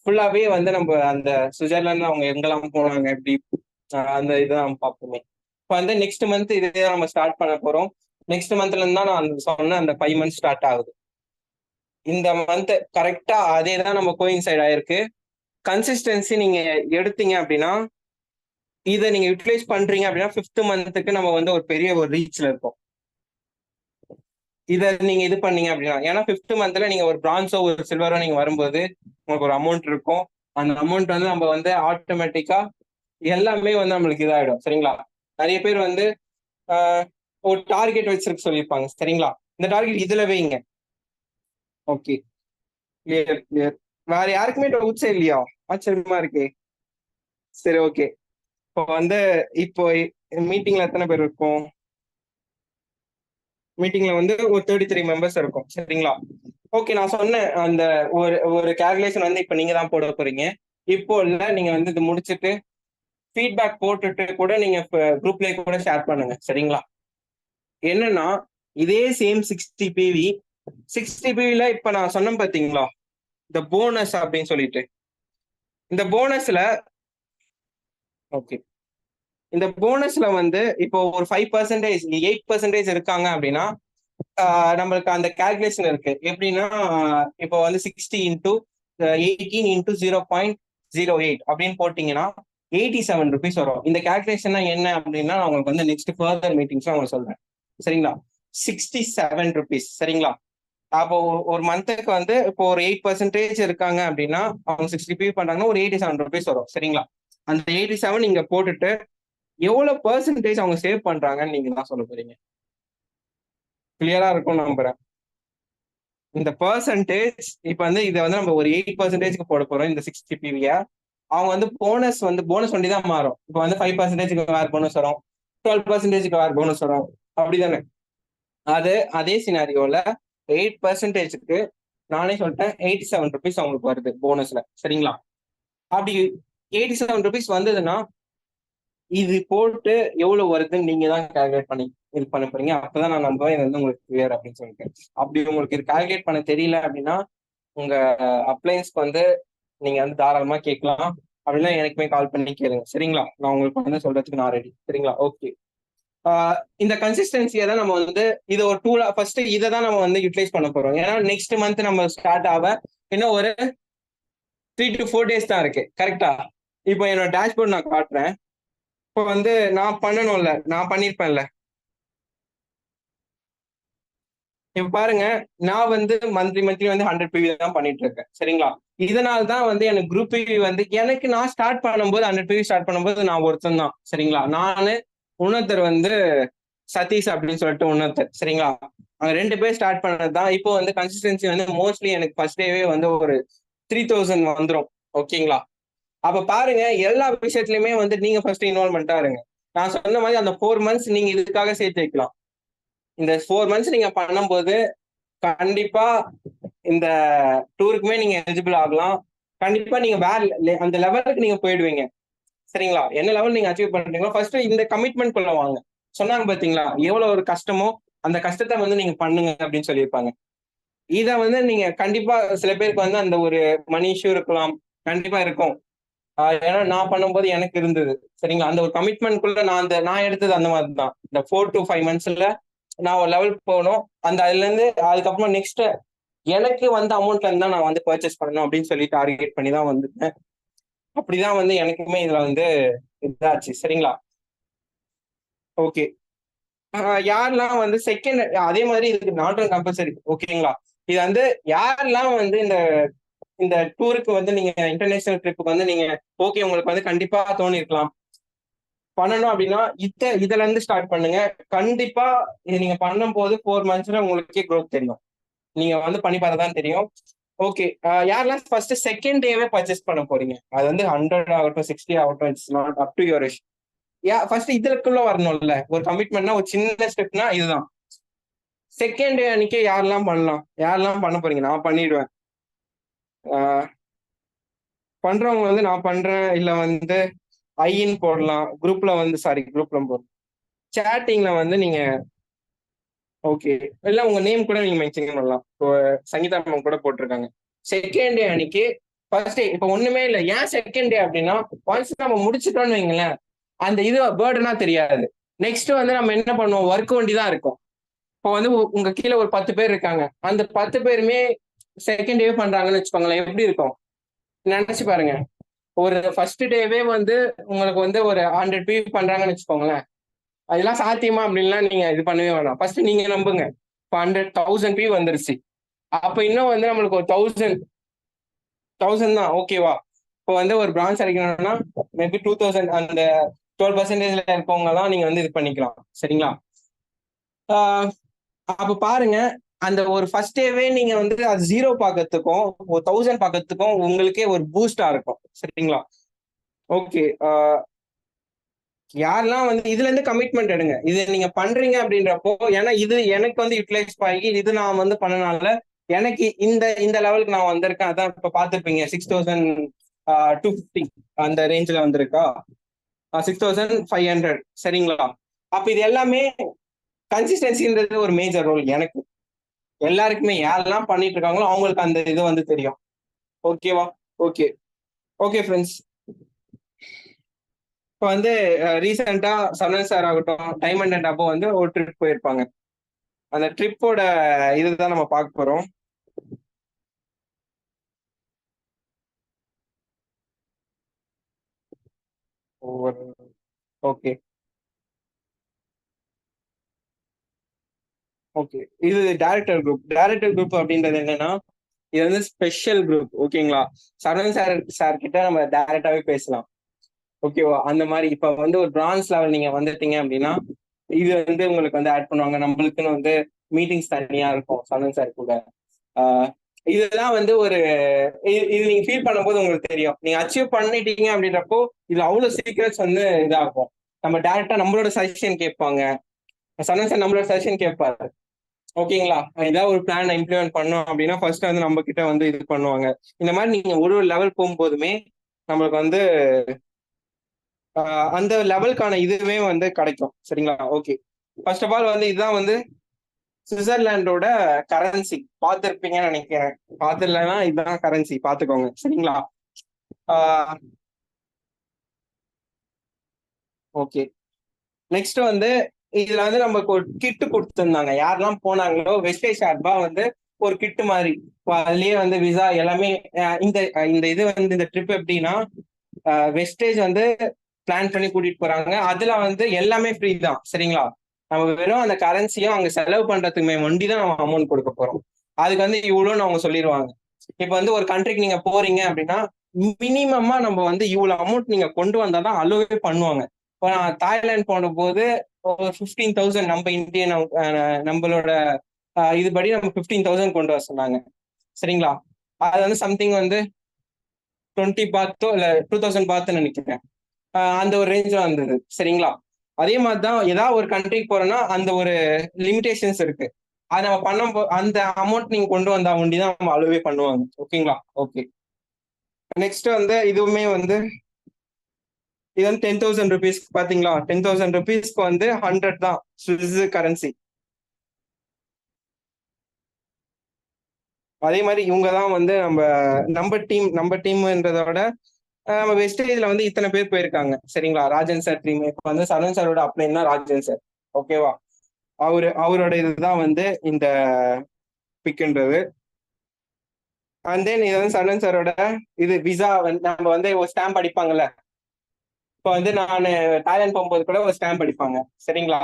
ஃபுல்லாவே வந்து நம்ம அந்த சுவிட்சர்லாந்து அவங்க எங்கெல்லாம் போனாங்க எப்படி, அந்த இதை நம்ம பார்ப்போமே. இப்போ வந்து நெக்ஸ்ட் மந்த் இதே நம்ம ஸ்டார்ட் பண்ண போறோம். நெக்ஸ்ட் மந்த்ல இருந்து தான் நான் சொன்ன அந்த 5 months ஸ்டார்ட் ஆகுது. இந்த மந்த் கரெக்டா அதே தான் நம்ம கோயின்சைட் ஆயிருக்கு. கன்சிஸ்டன்சி நீங்க எடுத்தீங்க அப்படின்னா, இதை நீங்க யூட்டிலைஸ் பண்றீங்க அப்படின்னா 5th monthக்கு நம்ம வந்து ஒரு பெரிய ஒரு ரீச்ல இருக்கோம். இதை நீங்க இது பண்ணீங்க அப்படின்னா, ஏன்னா 5th monthல நீங்க ஒரு பிரான்ஸோ ஒரு சில்வரோ நீங்க வரும்போது உங்களுக்கு ஒரு அமௌண்ட் இருக்கும். அந்த அமௌண்ட் வந்து நம்ம வந்து ஆட்டோமேட்டிக்கா எல்லாமே வந்து நம்மளுக்கு இதாயிடும். சரிங்களா? நிறைய பேர் வந்து ஒரு டார்கெட் வச்சிருக்க சொல்லியிருப்பாங்க. சரிங்களா? இந்த டார்கெட் இதுல வைங்க. Okay, clear clear. வேற யாருக்குமே டவுட்ஸே இல்லையா? ஆச்சரியமா இருக்கு. சரி, ஓகே. இப்போ வந்து இப்போ மீட்டிங்ல எத்தனை பேர் இருக்கும்? மீட்டிங்ல வந்து ஒரு 33 members இருக்கும். சரிங்களா? ஓகே, நான் சொன்னேன் அந்த ஒரு ஒரு கால்குலேஷன் வந்து இப்ப நீங்க தான் போட போறீங்க. இப்போ இல்ல, நீங்க வந்து இது முடிச்சுட்டு ஃபீட்பேக் போட்டுட்டு கூட நீங்க குரூப்லயே கூட ஷேர் பண்ணுங்க. சரிங்களா? என்னன்னா இதே சேம் 60 PV, 60 PVல இப்ப நான் சொன்னேன் பாத்தீங்களா, இந்த போனஸ் அப்படின்னு சொல்லிட்டு. இந்த போனஸ்ல ஓகே, இந்த போனஸ்ல வந்து இப்போ ஒரு 5%, 8% இருக்காங்க அப்படின்னா நம்மளுக்கு அந்த கால்குலேஷன் இருக்கு. எப்படின்னா இப்போ வந்து 60 இன்டூ 18 இன்டூ 0.08 அப்படின்னு போட்டீங்கன்னா 87 rupees வரும். இந்த கால்குலேஷன் என்ன அப்படின்னா நான் உங்களுக்கு வந்து நெக்ஸ்ட் ஃபர்தர் மீட்டிங்ஸ் உங்களுக்கு சொல்றேன். சரிங்களா? 67 rupees. சரிங்களா? அப்போ ஒரு மந்த்துக்கு வந்து இப்போ ஒரு 8% இருக்காங்க அப்படின்னா அவங்க 60 பண்றாங்கன்னா ஒரு 87 rupees வரும். சரிங்களா? அந்த 87 நீங்க போட்டுட்டு எவ்வளவு பெர்சன்டேஜ் அவங்க சேவ் பண்றாங்கன்னு நீங்க தான் சொல்ல போறீங்க. கிளியரா இருக்கும் நம்புறேன். இந்த பெர்சன்டேஜ் இப்ப வந்து இதை வந்து நம்ம ஒரு 8%க்கு போட போறோம் இந்த 60 PVய. அவங்க வந்து போனஸ் ஒண்டி தான் மாறும். இப்போ வந்து 5% வேற போனஸ் வரும், 12% வேற போனஸ் வரும், அப்படிதானே? அதே சினாரியோல 8%க்கு நானே சொல்லிட்டேன், ₹87 அவங்களுக்கு வருது போனஸ்ல. சரிங்களா? அப்படி ₹87 வந்ததுன்னா இது போட்டு எவ்வளவு வருதுன்னு நீங்க தான் கால்குலேட் பண்ணி இது பண்ண போறீங்க. அப்பதான் நான் நம்புவேன் இது வந்து உங்களுக்கு கிளியர் அப்படின்னு சொல்லிட்டு. அப்படி உங்களுக்கு இது கால்குலேட் பண்ண தெரியல அப்படின்னா உங்க அப்ளைன்ஸ்க்கு வந்து நீங்க வந்து தாராளமா கேட்கலாம். அப்படின்னா எனக்குமே கால் பண்ணி கேளுங்க. சரிங்களா? நான் உங்களுக்கு வந்து சொல்றதுக்கு நான் ரெடி. சரிங்களா? ஓகே. இந்த கன்சிஸ்டன்சியை தான் நம்ம வந்து இது ஒரு டூலா ஃபர்ஸ்ட் இதை தான் நம்ம வந்து யூட்டிலைஸ் பண்ண போறோம். ஏன்னா நெக்ஸ்ட் மந்த் நம்ம ஸ்டார்ட் ஆக இன்னும் ஒரு 3 to 4 days தான் இருக்கு. கரெக்டா? இப்போ என்னோட டேஷ்போர்ட் நான் காட்டுறேன். இப்போ வந்து நான் பண்ணணும்ல, நான் பண்ணிருப்பேன்ல. இப்ப பாருங்க, நான் வந்து மந்த்லி வந்து 100 PV தான் பண்ணிட்டு இருக்கேன். சரிங்களா? இதனால தான் வந்து எனக்கு குரூப் பிவி வந்து எனக்கு நான் ஸ்டார்ட் பண்ணும்போது 100 PV ஸ்டார்ட் பண்ணும்போது நான் ஒருத்தன் தான். சரிங்களா? நானு இன்னொருத்தர் வந்து சதீஷ் அப்படின்னு சொல்லிட்டு இன்னொருத்தர். சரிங்களா? அவங்க 2 பேர் ஸ்டார்ட் பண்ணது தான். இப்போ வந்து கன்சிஸ்டன்சி வந்து மோஸ்ட்லி எனக்கு ஃபர்ஸ்ட் டேவே வந்து ஒரு 3000 வந்துடும். ஓகேங்களா? அப்ப பாருங்க, எல்லா விஷயத்துலயுமே வந்து நீங்க ஃபர்ஸ்ட் இன்வால்மெண்டா இருங்க. நான் சொன்ன மாதிரி அந்த 4 months நீங்க இதுக்காக சேர்த்து வைக்கலாம். இந்த 4 months நீங்க பண்ணும்போது கண்டிப்பா இந்த டூருக்குமே நீங்க எலிஜிபிள் ஆகலாம். கண்டிப்பா நீங்க வேற அந்த லெவலுக்கு நீங்க போயிடுவீங்க. சரிங்களா? என்ன லெவல் நீங்க அச்சீவ் பண்றீங்களோ ஃபர்ஸ்ட் இந்த கமிட்மெண்ட் குள்ள வாங்க. சொன்னாங்க பாத்தீங்களா, எவ்வளவு ஒரு கஷ்டமோ அந்த கஷ்டத்தை வந்து நீங்க பண்ணுங்க அப்படின்னு சொல்லியிருப்பாங்க. இத வந்து நீங்க கண்டிப்பா சில பேருக்கு வந்து அந்த ஒரு மணி இஷ்யூ இருக்கலாம். கண்டிப்பா இருக்கும். ஏன்னா நான் பண்ணும்போது எனக்கு இருந்தது. சரிங்களா? அந்த ஒரு கமிட்மெண்ட்குள்ள நான் எடுத்தது அந்த மாதிரி தான். இந்த 4 to 5 monthsல நான் ஒரு லெவல் போகணும். அதுல இருந்து அதுக்கப்புறம் நெக்ஸ்ட் எனக்கு வந்த அமௌண்ட்ல இருந்தா நான் வந்து பர்ச்சேஸ் பண்ணணும் அப்படின்னு சொல்லி டார்கெட் பண்ணி தான் வந்துட்டேன். அப்படிதான் வந்து எனக்குமே இதுல வந்து இதாச்சு. சரிங்களா? ஓகே. யாரெல்லாம் வந்து செகண்ட் அதே மாதிரி இதுக்கு நாட் கம்பல்சரி. ஓகேங்களா? இது வந்து யாரெல்லாம் வந்து இந்த இந்த டூருக்கு வந்து நீங்க இன்டர்நேஷனல் ட்ரிப்புக்கு வந்து நீங்க ஓகே உங்களுக்கு வந்து கண்டிப்பா தோணி இருக்கலாம் பண்ணணும் அப்படின்னா இதுல இருந்து ஸ்டார்ட் பண்ணுங்க. கண்டிப்பா இது நீங்க பண்ணும் போது 4 monthsல உங்களுக்கே growth தெரியும். நீங்க வந்து பண்ணி பார்த்தா தெரியும். ஓகே. யாரெல்லாம் ஃபர்ஸ்ட் செகண்ட் டேவே பர்ச்சேஸ் பண்ண போறீங்க? அது வந்து 100 ஆகட்டும் 60 ஆகட்டும் it's not up to your wish. First இதுக்குள்ள வரணும்ல. ஒரு கமிட்மெண்ட்னா ஒரு சின்ன ஸ்டெப்னா இதுதான். செகண்ட் டே அன்னைக்கே யாரெல்லாம் பண்ணலாம்? யாரெல்லாம் பண்ண போறீங்க? நான் பண்ணிடுவேன். ஆஹ் பண்றவங்க வந்து நான் பண்றேன் இல்ல வந்து ஐன்னு போடலாம். குரூப்ல வந்து குரூப்ல போடலாம். சேட்டிங்ல வந்து நீங்க ஓகே. இல்ல உங்க நேம் கூட நீங்க மென்ஷன் பண்ணலாம். இப்போ சங்கீதா மேம் கூட போட்டிருக்காங்க. செகண்ட் டே அன்னைக்கு ஃபர்ஸ்ட் டே இப்ப ஒண்ணுமே இல்ல. ஏன் செகண்ட் டே அப்படின்னா ஒன்ஸ் நம்ம முடிச்சிட்டோம்னு வைங்களேன், அந்த இது பேர்டனா தெரியாது. நெக்ஸ்ட் வந்து நம்ம என்ன பண்ணுவோம், ஒர்க் வண்டி தான் இருக்கும். இப்போ வந்து உங்க கீழே ஒரு 10 பேர் இருக்காங்க. அந்த 10 பேருமே செகண்ட் டே பண்றாங்கன்னு வச்சுக்கோங்களேன், எப்படி இருக்கும் நினைச்சு பாருங்க. ஒரு ஃபர்ஸ்ட் டேவே வந்து உங்களுக்கு வந்து ஒரு 100 பி பண்றாங்கன்னு வச்சுக்கோங்களேன். அதெல்லாம் சாத்தியமா அப்படின்லாம் நீங்க இது பண்ணவே வேணாம். ஃபர்ஸ்ட் நீங்க நம்புங்க. இப்போ 100,000 பி வந்துருச்சு. அப்ப இன்னும் வந்து நம்மளுக்கு ஒரு 1000 தான் ஓகேவா? இப்போ வந்து ஒரு பிரான்ச் அடிக்கணும்னா மேபி 2000 அந்த 12%ல இருக்கவங்க தான் நீங்க வந்து இது பண்ணிக்கலாம். சரிங்களா? ஆஹ் அப்ப பாருங்க, அந்த ஒரு ஃபர்ஸ்ட் டேவே நீங்க வந்து அது 0 பார்க்கறதுக்கும் ஒரு 1000 பார்க்கறதுக்கும் உங்களுக்கே ஒரு பூஸ்டா இருக்கும். சரிங்களா? ஓகே. யாரெல்லாம் வந்து இதுல இருந்து கமிட்மெண்ட் எடுங்க. இது நீங்க பண்றீங்க அப்படின்றப்போ ஏன்னா இது எனக்கு வந்து யூட்டிலைஸ் ஆகி இது நான் வந்து பண்ணனால எனக்கு இந்த இந்த லெவலுக்கு நான் வந்திருக்கேன். அதான் இப்ப பாத்துருப்பீங்க 6250 அந்த ரேஞ்சில் வந்திருக்கா. 6500. சரிங்களா? அப்ப இது எல்லாமே கன்சிஸ்டன்சின்றது ஒரு மேஜர் ரோல் எனக்கு. எல்லாருக்குமே யாரெல்லாம் பண்ணிட்டு இருக்காங்களோ அவங்களுக்கு அந்த இது வந்து தெரியும். ஓகேவா? ஓகே. Okay friends. இப்போ வந்து ரீசெண்டா சரவணன் சார் ஆகட்டும், டைமண்ட் அண்ட் அப்போ வந்து ஒரு ட்ரிப் போயிருப்பாங்க. அந்த ட்ரிப்போட இதுதான் நம்ம பார்க்க போறோம். ஓகே. ஓகே. இது டைரக்டர் குரூப் அப்படின்றது என்னன்னா இது வந்து ஸ்பெஷல் குரூப். ஓகேங்களா? சரவணன் சார் கிட்ட நம்ம டைரக்டாவே பேசலாம். ஓகேவா? அந்த மாதிரி இப்ப வந்து ஒரு பிரான்ச் லெவல் நீங்க வந்துட்டீங்க அப்படின்னா இது வந்து உங்களுக்கு வந்து ஆட் பண்ணுவாங்க. நம்மளுக்குன்னு வந்து மீட்டிங்ஸ் தனியா இருக்கும் சரவணன் சார் கூட. இதெல்லாம் வந்து ஒரு இது நீங்க ஃபீல் பண்ணும்போது உங்களுக்கு தெரியும். நீங்க அச்சீவ் பண்ணிட்டீங்க அப்படின்றப்போ, இதுல அவ்வளவு சீக்ரெட்ஸ் வந்து இதாகும். நம்ம டைரக்ட்டா நம்மளோட சஜஷன் கேட்பாங்க. சரண் சார் நம்மளோட சஜஷன் கேட்பாரு. ஓகேங்களா? ஏதாவது ஒரு பிளான் இம்ப்ளிமெண்ட் பண்ணோம் அப்படின்னா, ஃபர்ஸ்ட் வந்து நம்ம கிட்ட வந்து இது பண்ணுவாங்க. இந்த மாரி நீங்க ஒரு ஒரு லெவல் போகும்போதுமே, நம்மளுக்கு வந்து அந்த லெவலுக்கான இதுவே வந்து கிடைக்கும். சரிங்களா? ஓகே. ஃபர்ஸ்ட் ஆஃப் ஆல் வந்து இதுதான் வந்து சுவிட்சர்லாண்டோட கரன்சி. பார்த்திருப்பீங்கன்னு நினைக்கிறேன். பார்த்திடலன்னா இதுதான் கரன்சி. பார்த்துக்கோங்க. சரிங்களா? ஆ ஓகே. நெக்ஸ்ட் வந்து இதுல வந்து நமக்கு ஒரு கிட்டு கொடுத்திருந்தாங்க. யாரெல்லாம் போனாங்களோ வெஸ்டேஜ் சார்பா வந்து ஒரு கிட்டு மாதிரி. அதுலயே வந்து விசா எல்லாமே இந்த இந்த இது வந்து இந்த ட்ரிப் எப்படின்னா வெஸ்டேஜ் வந்து பிளான் பண்ணி கூட்டிட்டு போறாங்க. அதுல வந்து எல்லாமே ஃப்ரீ தான். சரிங்களா? நம்ம வெறும் அந்த கரன்சியும் அங்க செலவு பண்றதுக்குமே வண்டி தான் நம்ம அமௌண்ட் கொடுக்க போறோம். அதுக்கு வந்து இவ்வளோன்னு அவங்க சொல்லிடுவாங்க. இப்ப வந்து ஒரு கண்ட்ரிக்கு நீங்க போறீங்க அப்படின்னா மினிமமா நம்ம வந்து இவ்வளவு அமௌண்ட் நீங்க கொண்டு வந்தாதான் அலோவே பண்ணுவாங்க. இப்போ நான் தாய்லாந்து போன போது ஒரு 15,000 நம்ம இந்தியன் நம்மளோட இதுபடி நம்ம 15,000 கொண்டு வர சொன்னாங்க. சரிங்களா? அது வந்து சம்திங் வந்து 20 பாத்தோ இல்ல 2000 பாத்துன்னு நினைக்கிறேன். அந்த ஒரு ரேஞ்ச்ல வந்தது. சரிங்களா? அதே மாதிரிதான் ஏதாவது ஒரு கண்ட்ரிக்கு போறோம்னா அந்த ஒரு லிமிடேஷன்ஸ் இருக்கு. அது நம்ம பண்ணும் அந்த அமௌண்ட் நீங்க கொண்டு வந்தா ஒண்டிதான் நம்ம அலோவே பண்ணுவாங்க. ஓகேங்களா? ஓகே. நெக்ஸ்ட் வந்து இதுவுமே வந்து இது வந்து 10,000 ருபீஸ் பாத்தீங்களா? 10,000 ருபீஸ்க்கு வந்து 100 தான் சுவிஸ் கரன்சி. அதே மாதிரி இவங்க தான் வந்து நம்ம டீம்ன்றத விட நம்ம வெஸ்டேஜ்ல வந்து இத்தனை பேர் போயிருக்காங்க. சரிங்களா? Rajan sir team. இப்ப வந்து சரண் சாரோட அப்ளைன்னா ராஜன் சார். ஓகேவா? அவரோட இதுதான் வந்து இந்த பிக்ன்றது. அண்ட் தென் இது வந்து சரண் சாரோட இது விசா வந்து நம்ம வந்து ஒரு ஸ்டாம்ப் அடிப்பாங்கல்ல. இப்போ வந்து நான் தாய்லாந்து போகும்போது கூட ஒரு ஸ்டாம்ப் அடிப்பாங்க. சரிங்களா?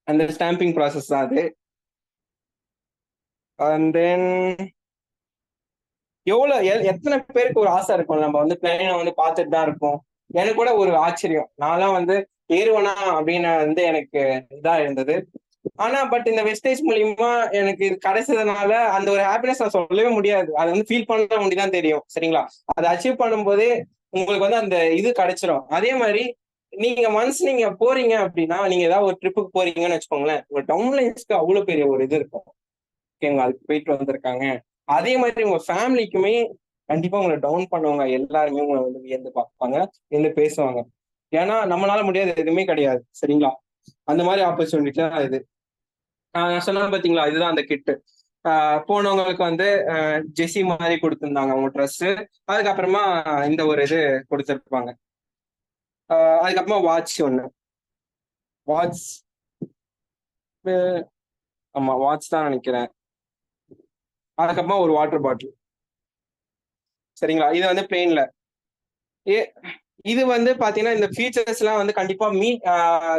அந்த ஸ்டாம்பிங் ப்ராசஸ் தான் அது. அண்ட் தென் எத்தனை பேருக்கு ஒரு ஆசை இருக்கும் நம்ம வந்து பிளைனை வந்து பார்த்துட்டு தான் இருப்போம். எனக்கு கூட ஒரு ஆச்சரியம். நான்லாம் வந்து ஏறுவனா அப்படின்னு வந்து எனக்கு இதா இருந்தது. ஆனா பட் இந்த வெஸ்டேஜ் மூலியமா எனக்கு இது கிடைச்சதுனால அந்த ஒரு ஹாப்பினஸ் நான் சொல்லவே முடியாது. அது வந்து ஃபீல் பண்ண முடியுதான் தெரியும். சரிங்களா? அதை அச்சீவ் பண்ணும்போதே உங்களுக்கு வந்து அந்த இது கிடைச்சிரும். அதே மாதிரி நீங்க போறீங்க அப்படின்னா நீங்க ஏதாவது ஒரு ட்ரிப்புக்கு போறீங்கன்னு வச்சுக்கோங்களேன். உங்க டவுன்லைன்ஸ்க்கு அவ்வளவு பெரிய ஒரு இது இருக்கும். ஓகேங்களா? அதுக்கு போயிட்டு வந்திருக்காங்க. அதே மாதிரி உங்க ஃபேமிலிக்குமே கண்டிப்பா உங்களை டவுன் பண்ணுவாங்க. எல்லாருமே உங்களை வந்து வியந்து பார்ப்பாங்க, வியந்து பேசுவாங்க. ஏன்னா நம்மளால முடியாது எதுவுமே கிடையாது. சரிங்களா? அந்த மாதிரி ஆப்பர்ச்சுனிட்டி தான் இது. நான் சொன்னேன் பாத்தீங்களா? இதுதான் அந்த கிட்டு. போனவங்களுக்கு வந்து ஜெஸி மாதிரி கொடுத்திருந்தாங்க அவங்க ட்ரெஸ். அதுக்கப்புறமா இந்த ஒரு இது கொடுத்திருப்பாங்க. அதுக்கப்புறமா வாட்ச் ஒண்ணு. வாட்ச் ஆமா வாட்ச் தான் நினைக்கிறேன். அதுக்கப்புறமா ஒரு வாட்டர் பாட்டில். சரிங்களா? இது வந்து பிளெயின்ல. ஏ இது வந்து பாத்தீங்கன்னா இந்த ஃபீச்சர்ஸ் எல்லாம் வந்து கண்டிப்பா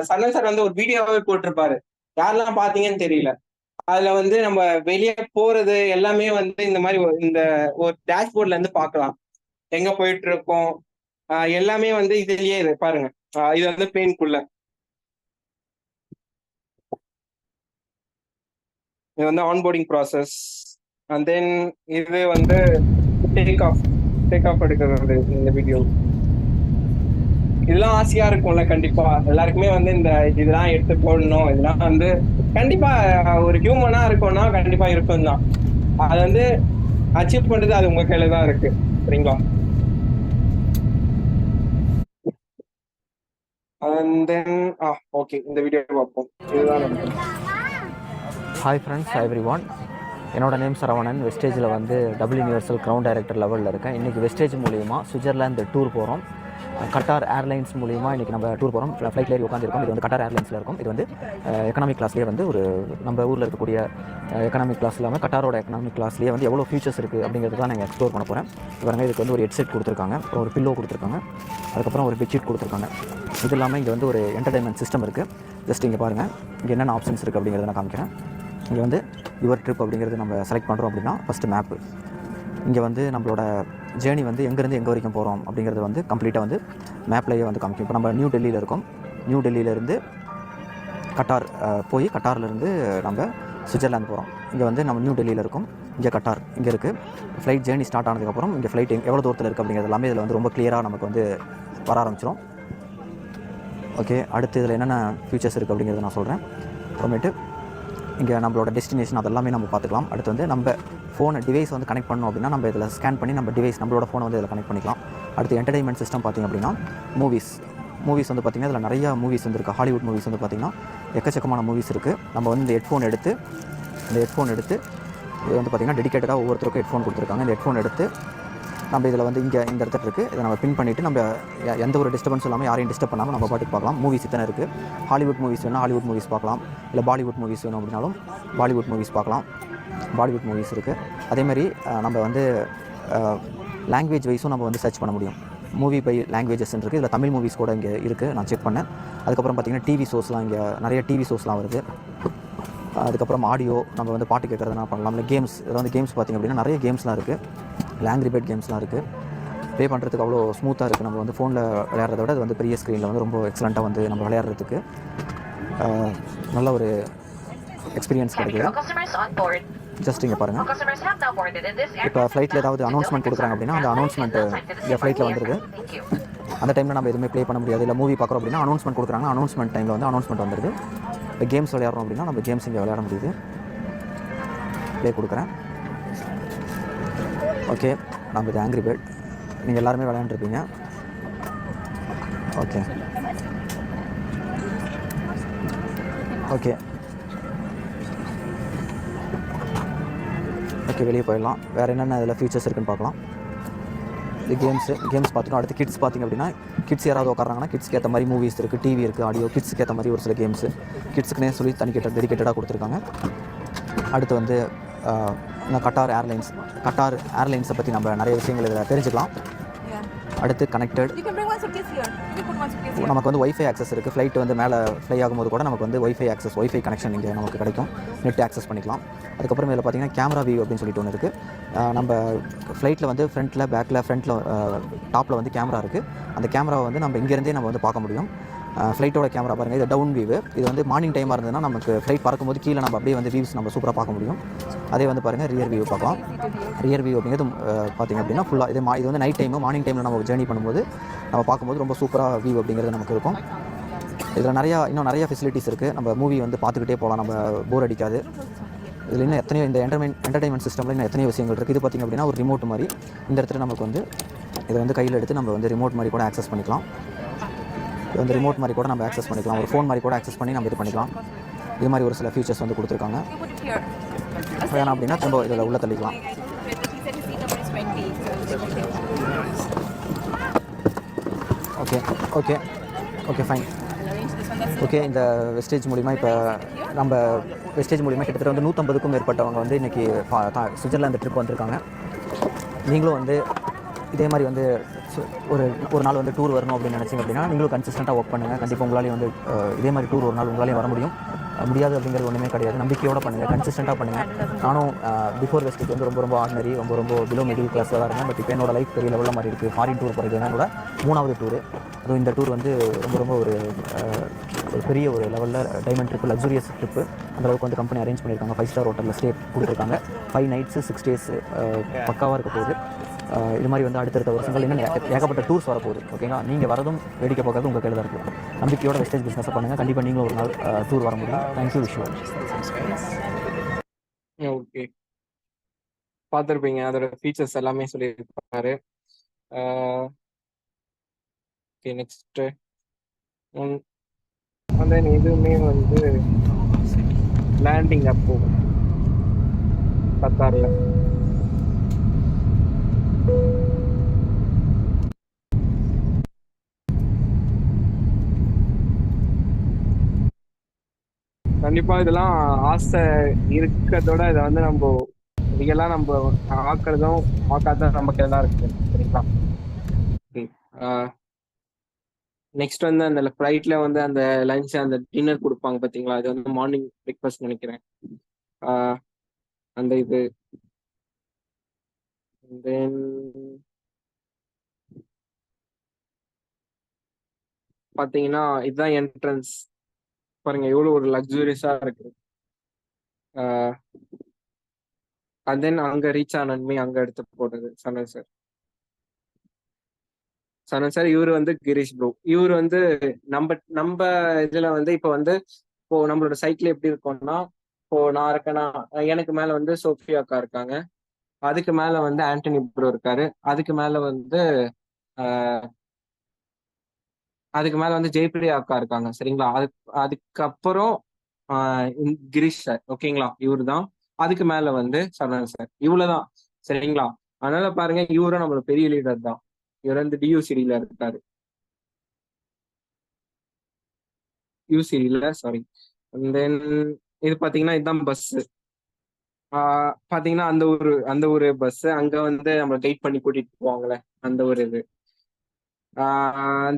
சரண் சார் வந்து ஒரு வீடியோவே போட்டிருப்பாரு. யாரெல்லாம் பாத்தீங்கன்னு தெரியல. அதுல வந்து நம்ம வெளியே போறது எல்லாமே வந்து இந்த மாதிரி இந்த ஒரு டேஷ்போர்ட்ல இருந்து பார்க்கலாம். எங்க போயிட்டு இருக்கோம் எல்லாமே வந்து இதுலயே இது பாருங்க. இது வந்து பிளேன்குள்ள இது வந்து ஆன்போர்டிங் ப்ராசஸ். அண்ட் தென் இது வந்து டேக் ஆஃப் டேக் ஆஃப் எடுக்கிறது இந்த வீடியோ. இதெல்லாம் ஆசையா இருக்கும்ல கண்டிப்பா எல்லாருக்குமே வந்து இந்த இதெல்லாம் எடுத்து போடணும். இதெல்லாம் வந்து கண்டிப்பா ஒரு ஹியூமனா இருக்கும்னா கண்டிப்பா இருக்கும் தான். அது வந்து அச்சீவ் பண்றது அது உங்க கையில தான் இருக்கு. சரிங்களா? அண்ட் தென் ஓகே இந்த வீடியோ பார்ப்போம். இதுதான் நினைக்கிறேன். Hi friends, every one. என்னோட நேம் சரவணன். வெஸ்டேஜில் வந்து டபுள் யூனிவர்சல் கிரவுண்ட் டைரக்டர் லெவலில் இருக்கேன். இன்றைக்கி வெஸ்டேஜ் மூலிமா சுவிட்சர்லாந்து டூர் போகிறோம். கட்டார் ஏர்லைன்ஸ் மூலிமா இன்றைக்கி நம்ம டூர் போகிறோம். ஃப்ளைட்டில் ஏறி உட்காந்துருக்கோம். இது வந்து கட்டார் ஏர்லைன்ஸில் இருக்கும். இது வந்து எக்கனாமிக் கிளாஸ்லேயே வந்து ஒரு நம்ம ஊரில் இருக்கக்கூடிய எக்கனாமிக் கிளாஸ் இல்லாமல் கட்டாரோட எக்கனாமிக் கிளாஸ்லேயே வந்து எவ்வளோ ஃபியூச்சர்ஸ் இருக்குது அப்படிங்கிறது தான் நாங்கள் எக்ஸ்ப்ளோர் பண்ண போகிறேன். பாருங்க, இதுக்கு வந்து ஒரு ஹெட்செட் கொடுத்துருக்காங்க, அப்புறம் ஒரு பில்லோ கொடுத்துருக்காங்க, அதுக்கப்புறம் ஒரு பெட்ஷீட் கொடுத்துருக்காங்க. இது இல்லாமல் இங்கே வந்து ஒரு என்டர்டைன்மெண்ட் சிஸ்டம் இருக்குது. ஜஸ்ட் இங்கே பாருங்கள், இங்கே என்னென்ன ஆப்ஷன்ஸ் இருக்குது அப்படிங்கிறத நான் காமிக்கிறேன். இங்கே வந்து யுவர் ட்ரிப் அப்படிங்கிறது நம்ம செலக்ட் பண்ணுறோம் அப்படின்னா ஃபஸ்ட்டு மேப்பு. இங்கே வந்து நம்மளோட ஜேர்னி வந்து எங்கேருந்து எங்கே வரைக்கும் போகிறோம் அப்படிங்கிறது வந்து கம்ப்ளீட்டாக வந்து மேப்லேயே வந்து காமிக்கும். இப்போ நம்ம நியூ டெல்லியில் இருக்கோம். நியூ டெல்லியிலேருந்து கட்டார் போய் கட்டார்லேருந்து நம்ம சுவிட்சர்லாந்து போகிறோம். இங்கே வந்து நம்ம நியூ டெல்லியில் இருக்கோம். இங்கே கட்டார் இங்கே இருக்குது. ஃப்ளைட் ஜேர்னி ஸ்டார்ட் ஆனதுக்கப்புறம் இங்கே ஃப்ளைட் எவ்வளோ தூரத்தில் இருக்குது அப்படிங்கிறது எல்லாமே இதில் வந்து ரொம்ப கிளியராக நமக்கு வந்து வர ஆரம்பிச்சிடும். ஓகே, அடுத்து இதில் என்னென்ன ஃபீச்சர்ஸ் இருக்குது அப்படிங்கிறத நான் சொல்கிறேன். அப்புறமேட்டு இங்கே நம்மளோட டெஸ்டினேஷன் அதெல்லாமே நம்ம பார்த்துக்கலாம். அடுத்து வந்து நம்ம ஃபோனை டிவைஸ் வந்து கனெக்ட் பண்ணோம் அப்படின்னா நம்ம இதில் ஸ்கேன் பண்ணி நம்ம டிவைஸ் நம்மளோட ஃபோனை வந்து இதில் கனெக்ட் பண்ணிக்கலாம். அடுத்து என்டர்டைன்மெண்ட் சிஸ்டம் பார்த்திங்க அப்படின்னா மூவிஸ் வந்து பார்த்திங்கன்னா இதில் நிறையா மூவிஸ் வந்து இருக்குது. ஹாலிவுட் மூவிஸ் வந்து பார்த்திங்கன்னா எக்கச்சக்கமான மூவிஸ் இருக்குது. நம்ம வந்து இந்த ஹெட்ஃபோன் எடுத்து இது வந்து பார்த்திங்கன்னா டெடிக்கேட்டடாக ஒவ்வொருத்தருக்கும் ஹெட்ஃபோன் கொடுத்துருக்காங்க. இந்த ஹெட்ஃபோன் எடுத்து நம்ம இதில் வந்து இங்கே இந்த இடத்துல இருக்குது, இதை நம்ம பின் பண்ணிவிட்டு நம்ம எந்த ஒரு டிஸ்டர்பன்ஸ் இல்லாமல் யாரையும் டிஸ்டர்ப் பண்ணாமல் நம்ம பாட்டுக்கு பார்க்கலாம். மூவிஸ் இத்தனை இருக்குது. ஹாலிவுட் மூவிஸ் வேணும், ஹாலிவுட் மூவிஸ் பார்க்கலாம். இல்லை பாலிவுட் மூவிஸ் வேணும் அப்படின்னாலும் பாலிவுட் மூவிஸ் பார்க்கலாம். பாலிவுட் மூவிஸ் இருக்குது. அதேமாதிரி நம்ம வந்து லாங்குவேஜ் வைஸும் நம்ம வந்து சர்ச் பண்ண முடியும். மூவி பை லாங்குவேஜஸ் இருக்குது. இதில் தமிழ் மூவிஸ் கூட இங்கே இருக்குது, நான் செக் பண்ணேன். அதுக்கப்புறம் பார்த்திங்கன்னா டிவி ஷோஸ்லாம் இங்கே நிறைய டிவி ஷோஸ்லாம் வருது. அதுக்கப்புறம் ஆடியோ நம்ம வந்து பாட்டு கேட்குறதுனா பண்ணலாம். இல்லை கேம்ஸ், இதில் வந்து கேம்ஸ் பார்த்திங்க அப்படின்னா நிறைய கேம்ஸ்லாம் இருக்குது. ஆங்க்ரி பேர்ட் கேம்ஸ்லாம் இருக்குது. ப்ளே பண்ணுறதுக்கு அவ்வளோ ஸ்மூத்தாக இருக்குது. நம்ம வந்து ஃபோனில் விளையாடுறத விட அது வந்து பெரிய ஸ்க்ரீனில் வந்து ரொம்ப எக்ஸலண்ட்டாக வந்து நம்ம விளையாடுறதுக்கு நல்ல ஒரு எக்ஸ்பீரியன்ஸ் கிடைக்குது. ஜஸ்ட் இங்கே பாருங்கள், இப்போ ஃப்ளைட்டில் ஏதாவது அனௌன்ஸ்மெண்ட் கொடுக்குறாங்க அப்படின்னா அந்த அனௌன்ஸ்மெண்ட்டு இங்கே ஃப்ளைட்டில் வந்துடுது. அந்த டைமில் நம்ம எதுவுமே ப்ளே பண்ண முடியாது. இல்லை மூவி பார்க்குறோம் அப்படின்னா அனௌன்ஸ்மெண்ட் கொடுக்குறாங்க, அனௌன்ஸ்மெண்ட் டைமில் வந்து அனௌன்ஸ்மெண்ட் வந்துடுது. இப்போ கேம்ஸ் விளையாடுறோம் அப்படின்னா நம்ம கேம்ஸ் இங்கே விளையாட முடியுது. ப்ளே கொடுக்குறேன். ஓகே, நம்ம இது ஆங்க்ரி பேர்ட், நீங்கள் எல்லாருமே விளையாண்டுருப்பீங்க. ஓகே ஓகே ஓகே வெளியே போயிடலாம். வேறு என்னென்ன இதில் ஃபீச்சர்ஸ் இருக்குன்னு பார்க்கலாம். இது கேம்ஸ் பார்த்துட்டோம். அடுத்து கிட்ஸ் பார்த்திங்க அப்படின்னா கிட்ஸ் யாராவது உட்காராங்கன்னா கிட்ஸ்க்கு ஏற்ற மாதிரி மூவிஸ் இருக்குது, டிவி இருக்குது, ஆடியோ. கிட்ஸுக்கு ஏற்ற மாதிரி ஒரு சில கேம்ஸு கிட்ஸுக்குனே சொல்லி டெடிக்கேட்டடாக கொடுத்துருக்காங்க. அடுத்து வந்து கட்டார் ஏர்லைன்ஸை பற்றி நம்ம நிறைய விஷயங்கள் இதில் தெரிஞ்சுக்கலாம். அடுத்து கனெக்டட், நமக்கு வந்து ஒய்ஃபை ஆக்சஸ் இருக்குது. ஃப்ளைட் வந்து மேலே ஃப்ளை ஆகும்போது கூட நமக்கு வந்து ஒய்ஃபை கனெக்ஷன் இங்கே நமக்கு கிடைக்கும். நெட் ஆக்சஸ் பண்ணிக்கலாம். அதுக்கப்புறம் இதில் பார்த்திங்கன்னா கேமரா வியூ அப்படின்னு சொல்லிட்டு ஒன்று இருக்குது. நம்ம ஃப்ளைட்டில் வந்து ஃப்ரண்ட்டில், பேக்கில், ஃப்ரண்ட்டில், டாப்பில் வந்து கேமரா இருக்குது. அந்த கேமராவை வந்து நம்ம இங்கேருந்தே நம்ம வந்து பார்க்க முடியும். ஃப்ளைட்டோட கேமரா பாருங்கள், இது டவுன் வியூ. இது வந்து மார்னிங் டைமாக இருந்ததுன்னா நமக்கு ஃப்ளைட் பறக்கும்போது கீழே நம்ம அப்படியே வந்து வியூஸ் நம்ம சூப்பராக பார்க்க முடியும். அதே வந்து பாருங்கள் ரியர் வியூ பார்க்கலாம். ரியர் வியூ அப்படிங்கிறது பார்த்திங்க அப்படின்னா ஃபுல்லாக இது வந்து நைட் டைமு, மார்னிங் டைமில் நம்ம ஜேர்னி பண்ணும்போது நம்ம பார்க்கும்போது ரொம்ப சூப்பராக வியூ அப்படிங்கிறது நமக்கு இருக்கும். இதில் இன்னும் நிறைய ஃபெசிலிட்டிஸ் இருக்குது. நம்ம மூவி வந்து பார்த்துக்கிட்டே போகலாம், நம்ம போர் அடிக்காது. இதில் இன்னும் எத்தனையோ இந்த என்டர்டைன்மெண்ட் சிஸ்டமில் இன்னும் எத்தனையோ விஷயங்கள் இருக்குது. இது பார்த்திங்க அப்படின்னா ஒரு ரிமோட் மாதிரி இந்த இடத்துல நமக்கு வந்து இதை வந்து கையில் எடுத்து நம்ம வந்து ரிமோட் மாதிரி கூட ஆக்சஸ் பண்ணிக்கலாம். இது வந்து ரிமோட் மாதிரி கூட நம்ம ஆக்சஸ் பண்ணிக்கலாம். ஒரு ஃபோன் மாதிரி கூட ஆக்சஸ் பண்ணி நம்ம இது பண்ணிக்கலாம். இது மாதிரி ஒரு சில ஃபீச்சர்ஸ் வந்து கொடுத்துருக்காங்க. வேணாம் அப்படின்னா திரும்ப இதில் உள்ள தள்ளிக்கலாம். Okay okay okay fine. Okay, இந்த வெஸ்டேஜ் மூலிமா இப்போ நம்ம வெஸ்டேஜ் மூலிமா கிட்டத்தட்ட வந்து 150க்கும் மேற்பட்டவங்க வந்து இன்றைக்கி சுவிட்சர்லாந்து ட்ரிப் வந்திருக்காங்க. நீங்களும் வந்து இதே மாதிரி வந்து ஒரு நாள் வந்து டூர் வரணும் அப்படின்னு நினச்சிங்க அப்படின்னா நீங்களும் கன்சிஸ்டண்ட்டாக ஒர்க் பண்ணுங்கள். கண்டிப்பாக உங்களாலேயும் வந்து இதே மாதிரி டூர் ஒரு நாள் உங்களாலேயும் வர முடியும். முடியாது அப்படிங்கிறது ஒன்றுமே கிடையாது. நம்பிக்கையோடு பண்ணுங்கள், கன்சிஸ்டண்ட்டாக பண்ணுங்கள். நானும் பிஃபோர் வெஸ்டேஜ் வந்து ரொம்ப ஆர்டினரி, ரொம்ப பிலோ மிடில் கிளாஸில் தான் இருந்தேன். பட் இப்போ என்னோட லைஃப் பெரிய லெவலில் மாதிரி இருக்குது. ஃபாரின் டூர் போகிறது என்னோட 3வது டூரு. அதுவும் இந்த டூர் வந்து ரொம்ப ஒரு பெரிய ஒரு லெவலில் டைமண்ட் ட்ரிப்பு, லக்ஸூரியஸ் ட்ரிப்பு. அந்தளவுக்கு வந்து கம்பெனி அரேஞ்ச் பண்ணியிருக்காங்க. 5 ஸ்டார் ஹோட்டலில் ஸ்டே கொடுத்துருக்காங்க. 5 நைட்ஸு 6 டேஸ் பக்காவாக இருக்க போகுது. இது மாதிரி வந்து அடுத்தடுத்த வருஷங்கள் இன்னும் ஏகப்பட்ட டூர்ஸ் வரப்போகுது. ஓகேங்களா, நீங்கள் வரதும் வேடிக்கை பார்க்கறது உங்கள் கையில் தான் இருக்குது. நம்பிக்கையோட வெஸ்டேஜ் பிஸ்னஸை பண்ணுங்கள். கண்டிப்பாக நீங்களும் ஒரு நாள் டூர் வர முடியும். Thank you, wish you. ஓகே, பார்த்துருப்பீங்க அதோட ஃபீச்சர்ஸ் எல்லாமே சொல்லியிருப்பாரு. ஓகே, நெக்ஸ்ட் தென் இதுவுமே வந்து லேண்டிங் அப்போ கத்தாரில் கண்டிப்பா இதெல்லாம் ஆசை இருக்கிறதோட இதை வந்து நம்ம ரியலா நம்ம ஆக்குறதும் ஆக்காதான் நம்ம கையில இருக்கு. சரிங்களா, நெக்ஸ்ட் வந்து அந்த ஃப்ளைட்ல வந்து அந்த லஞ்ச் அந்த டின்னர் கொடுப்பாங்க பார்த்தீங்களா, அது வந்து மார்னிங் பிரேக்ஃபாஸ்ட் நினைக்கிறேன். அந்த இது தென் பார்த்தீங்கன்னா இதுதான் என்ட்ரன்ஸ். பாருங்க எவ்வளோ ஒரு லக்ஸூரியஸா இருக்கு. அண்ட் தென் அங்க ரீச் ஆனதுமே அங்க எடுத்து போட்டது சனல் சார். சனல் சார் இவர் வந்து கிரீஷ் ப்ரோ. இவர் வந்து நம்ம நம்ம இதுல வந்து இப்போ நம்மளோட சைக்கிள் எப்படி இருக்கும்னா, இப்போ நான் இருக்கேன்னா எனக்கு மேல வந்து சோஃபியா அக்கா இருக்காங்க. அதுக்கு மேல வந்து ஆண்டனி ப்ரோ இருக்காரு. ஆஹ் அதுக்கு மேல வந்து ஜெயப்பிரியா அக்கா இருக்காங்க. சரிங்களா? அதுக்கப்புறம் கிரீஷ் சார். ஓகேங்களா? இவரு தான். அதுக்கு மேல வந்து சரண் சார். இவ்வளவுதான். சரிங்களா? அதனால பாருங்க, இவரும் நம்மளோட பெரிய லீடர் தான். இவர் வந்து டியூசிடியில இருக்காரு. யூசிடியில சாரி. தென் இது பாத்தீங்கன்னா இதுதான் பஸ். பாத்தீங்கன்னா அந்த ஒரு பஸ் அங்க வந்து நம்ம கைட் பண்ணி கூட்டிட்டு போவாங்கல்ல, அந்த ஒரு இது.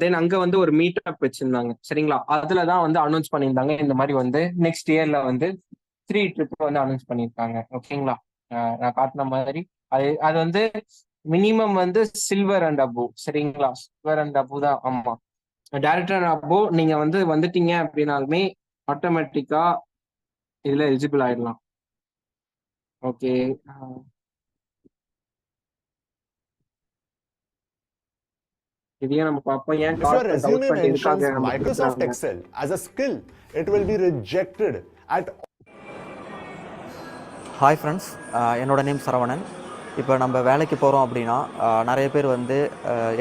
தென் அங்க வந்து ஒரு மீட் அப் வச்சிருந்தாங்க. சரிங்களா? அதுலதான் வந்து அனௌன்ஸ் பண்ணியிருந்தாங்க இந்த மாதிரி வந்து நெக்ஸ்ட் இயர்ல வந்து 3 ட்ரிப் வந்து அனௌன்ஸ் பண்ணியிருக்காங்க. ஓகேங்களா? நான் காட்டின மாதிரி அது அது வந்து மினிமம் வந்து சில்வர் அண்ட் அபோ. சரிங்களா? சில்வர் அண்ட் அபோ தான். ஆமா, டைரக்டர் அண்ட் அபோ நீங்க வந்து வந்துட்டீங்க அப்படின்னாலுமே ஆட்டோமேட்டிக்கா இதுல எலிஜிபிள் ஆயிடலாம். ஓகே. இதையும் நம்ம பார்ப்போம். ஏன் If your டவுட் resume பண்ணிட்டு mentions எதுக்காக நம்ம Microsoft கேட்கறாங்க. Excel as a skill, it will be rejected at. Hi friends, என்னோட நேம் சரவணன். இப்போ நம்ம வேலைக்கு போகிறோம் அப்படின்னா நிறைய பேர் வந்து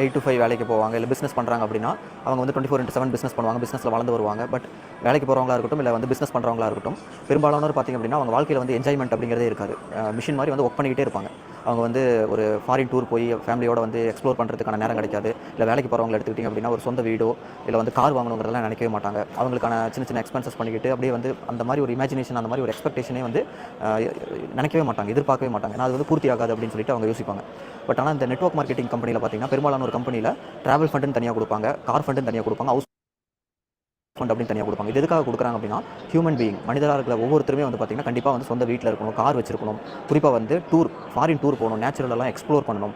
8 to 5 வேலைக்கு போவாங்க. இல்லை பிஸ்னஸ் பண்ணுறாங்க அப்படின்னா அவங்க வந்து 24/7 பிஸ்னஸ் பண்ணுவாங்க, பிஸ்னஸில் வளர்ந்து வருவாங்க. பட் வேலைக்கு போகிறவங்களா இருக்கட்டும், இல்லை வந்து பிஸ்னஸ் பண்ணுறவங்களா இருக்கட்டும், பெரும்பாலானவர் பார்த்திங்க அப்படின்னா அவங்க வாழ்க்கையில் வந்து என்ஜாய்மெண்ட் அப்படிங்கிறதே இருக்காது. மிஷின் மாதிரி வந்து ஒர்க் பண்ணிக்கிட்டே இருப்பாங்க. அவங்க வந்து ஒரு ஃபாரின் டூர் போய் ஃபேமிலியோட வந்து எக்ஸ்ப்ளோர் பண்ணுறதுக்கான நேரம் கிடைக்காது. இல்லை வேலைக்கு போகிறவங்க எடுத்துக்கிட்டிங்க அப்படின்னா ஒரு சொந்த வீடோ இல்லை வந்து கார் வாங்கணுங்கிறதெல்லாம் நினைக்கவே மாட்டாங்க. அவங்களுக்கான சின்ன சின்ன எக்ஸ்பென்சஸ் பண்ணிக்கிட்டு அப்படியே வந்து அந்த மாதிரி ஒரு இமேஜினேஷன், அந்த மாதிரி ஒரு எக்ஸ்பெக்டேஷனே வந்து நினைக்கவே மாட்டாங்க, எதிர்பார்க்கவே மாட்டாங்க. ஏன்னா அது வந்து பூர்த்தி ஆகாது அப்படின்னு சொல்லிட்டு அவங்க யோசிப்பாங்க. பட் ஆனால் இந்த நெட்வொர்க் மார்க்கெட்டிங் கம்பெனியில் பார்த்தீங்கன்னா பெரும்பாலான ஒரு கம்பெனியில் ட்ராவல் ஃபண்டுன்னு தனியாக கொடுப்பாங்க, கார் ஃபண்டுன்னு தனியாக கொடுப்பாங்க, ஹவுஸ் ஃபண்ட் அப்படின்னு தனியாக கொடுப்பாங்க. இது எதுக்காக கொடுக்குறாங்க அப்படின்னா ஹியூமன் பீயிங், மனிதராக இருக்கிற ஒவ்வொருத்தருமே வந்து பார்த்திங்கன்னா கண்டிப்பாக வந்து சொந்த வீட்டில் இருக்கணும், கார் வச்சிருக்கணும், குறிப்பாக வந்து ஃபாரின் டூர் போகணும், நேச்சுரலெல்லாம் எக்ஸ்ப்ளோர் பண்ணணும்.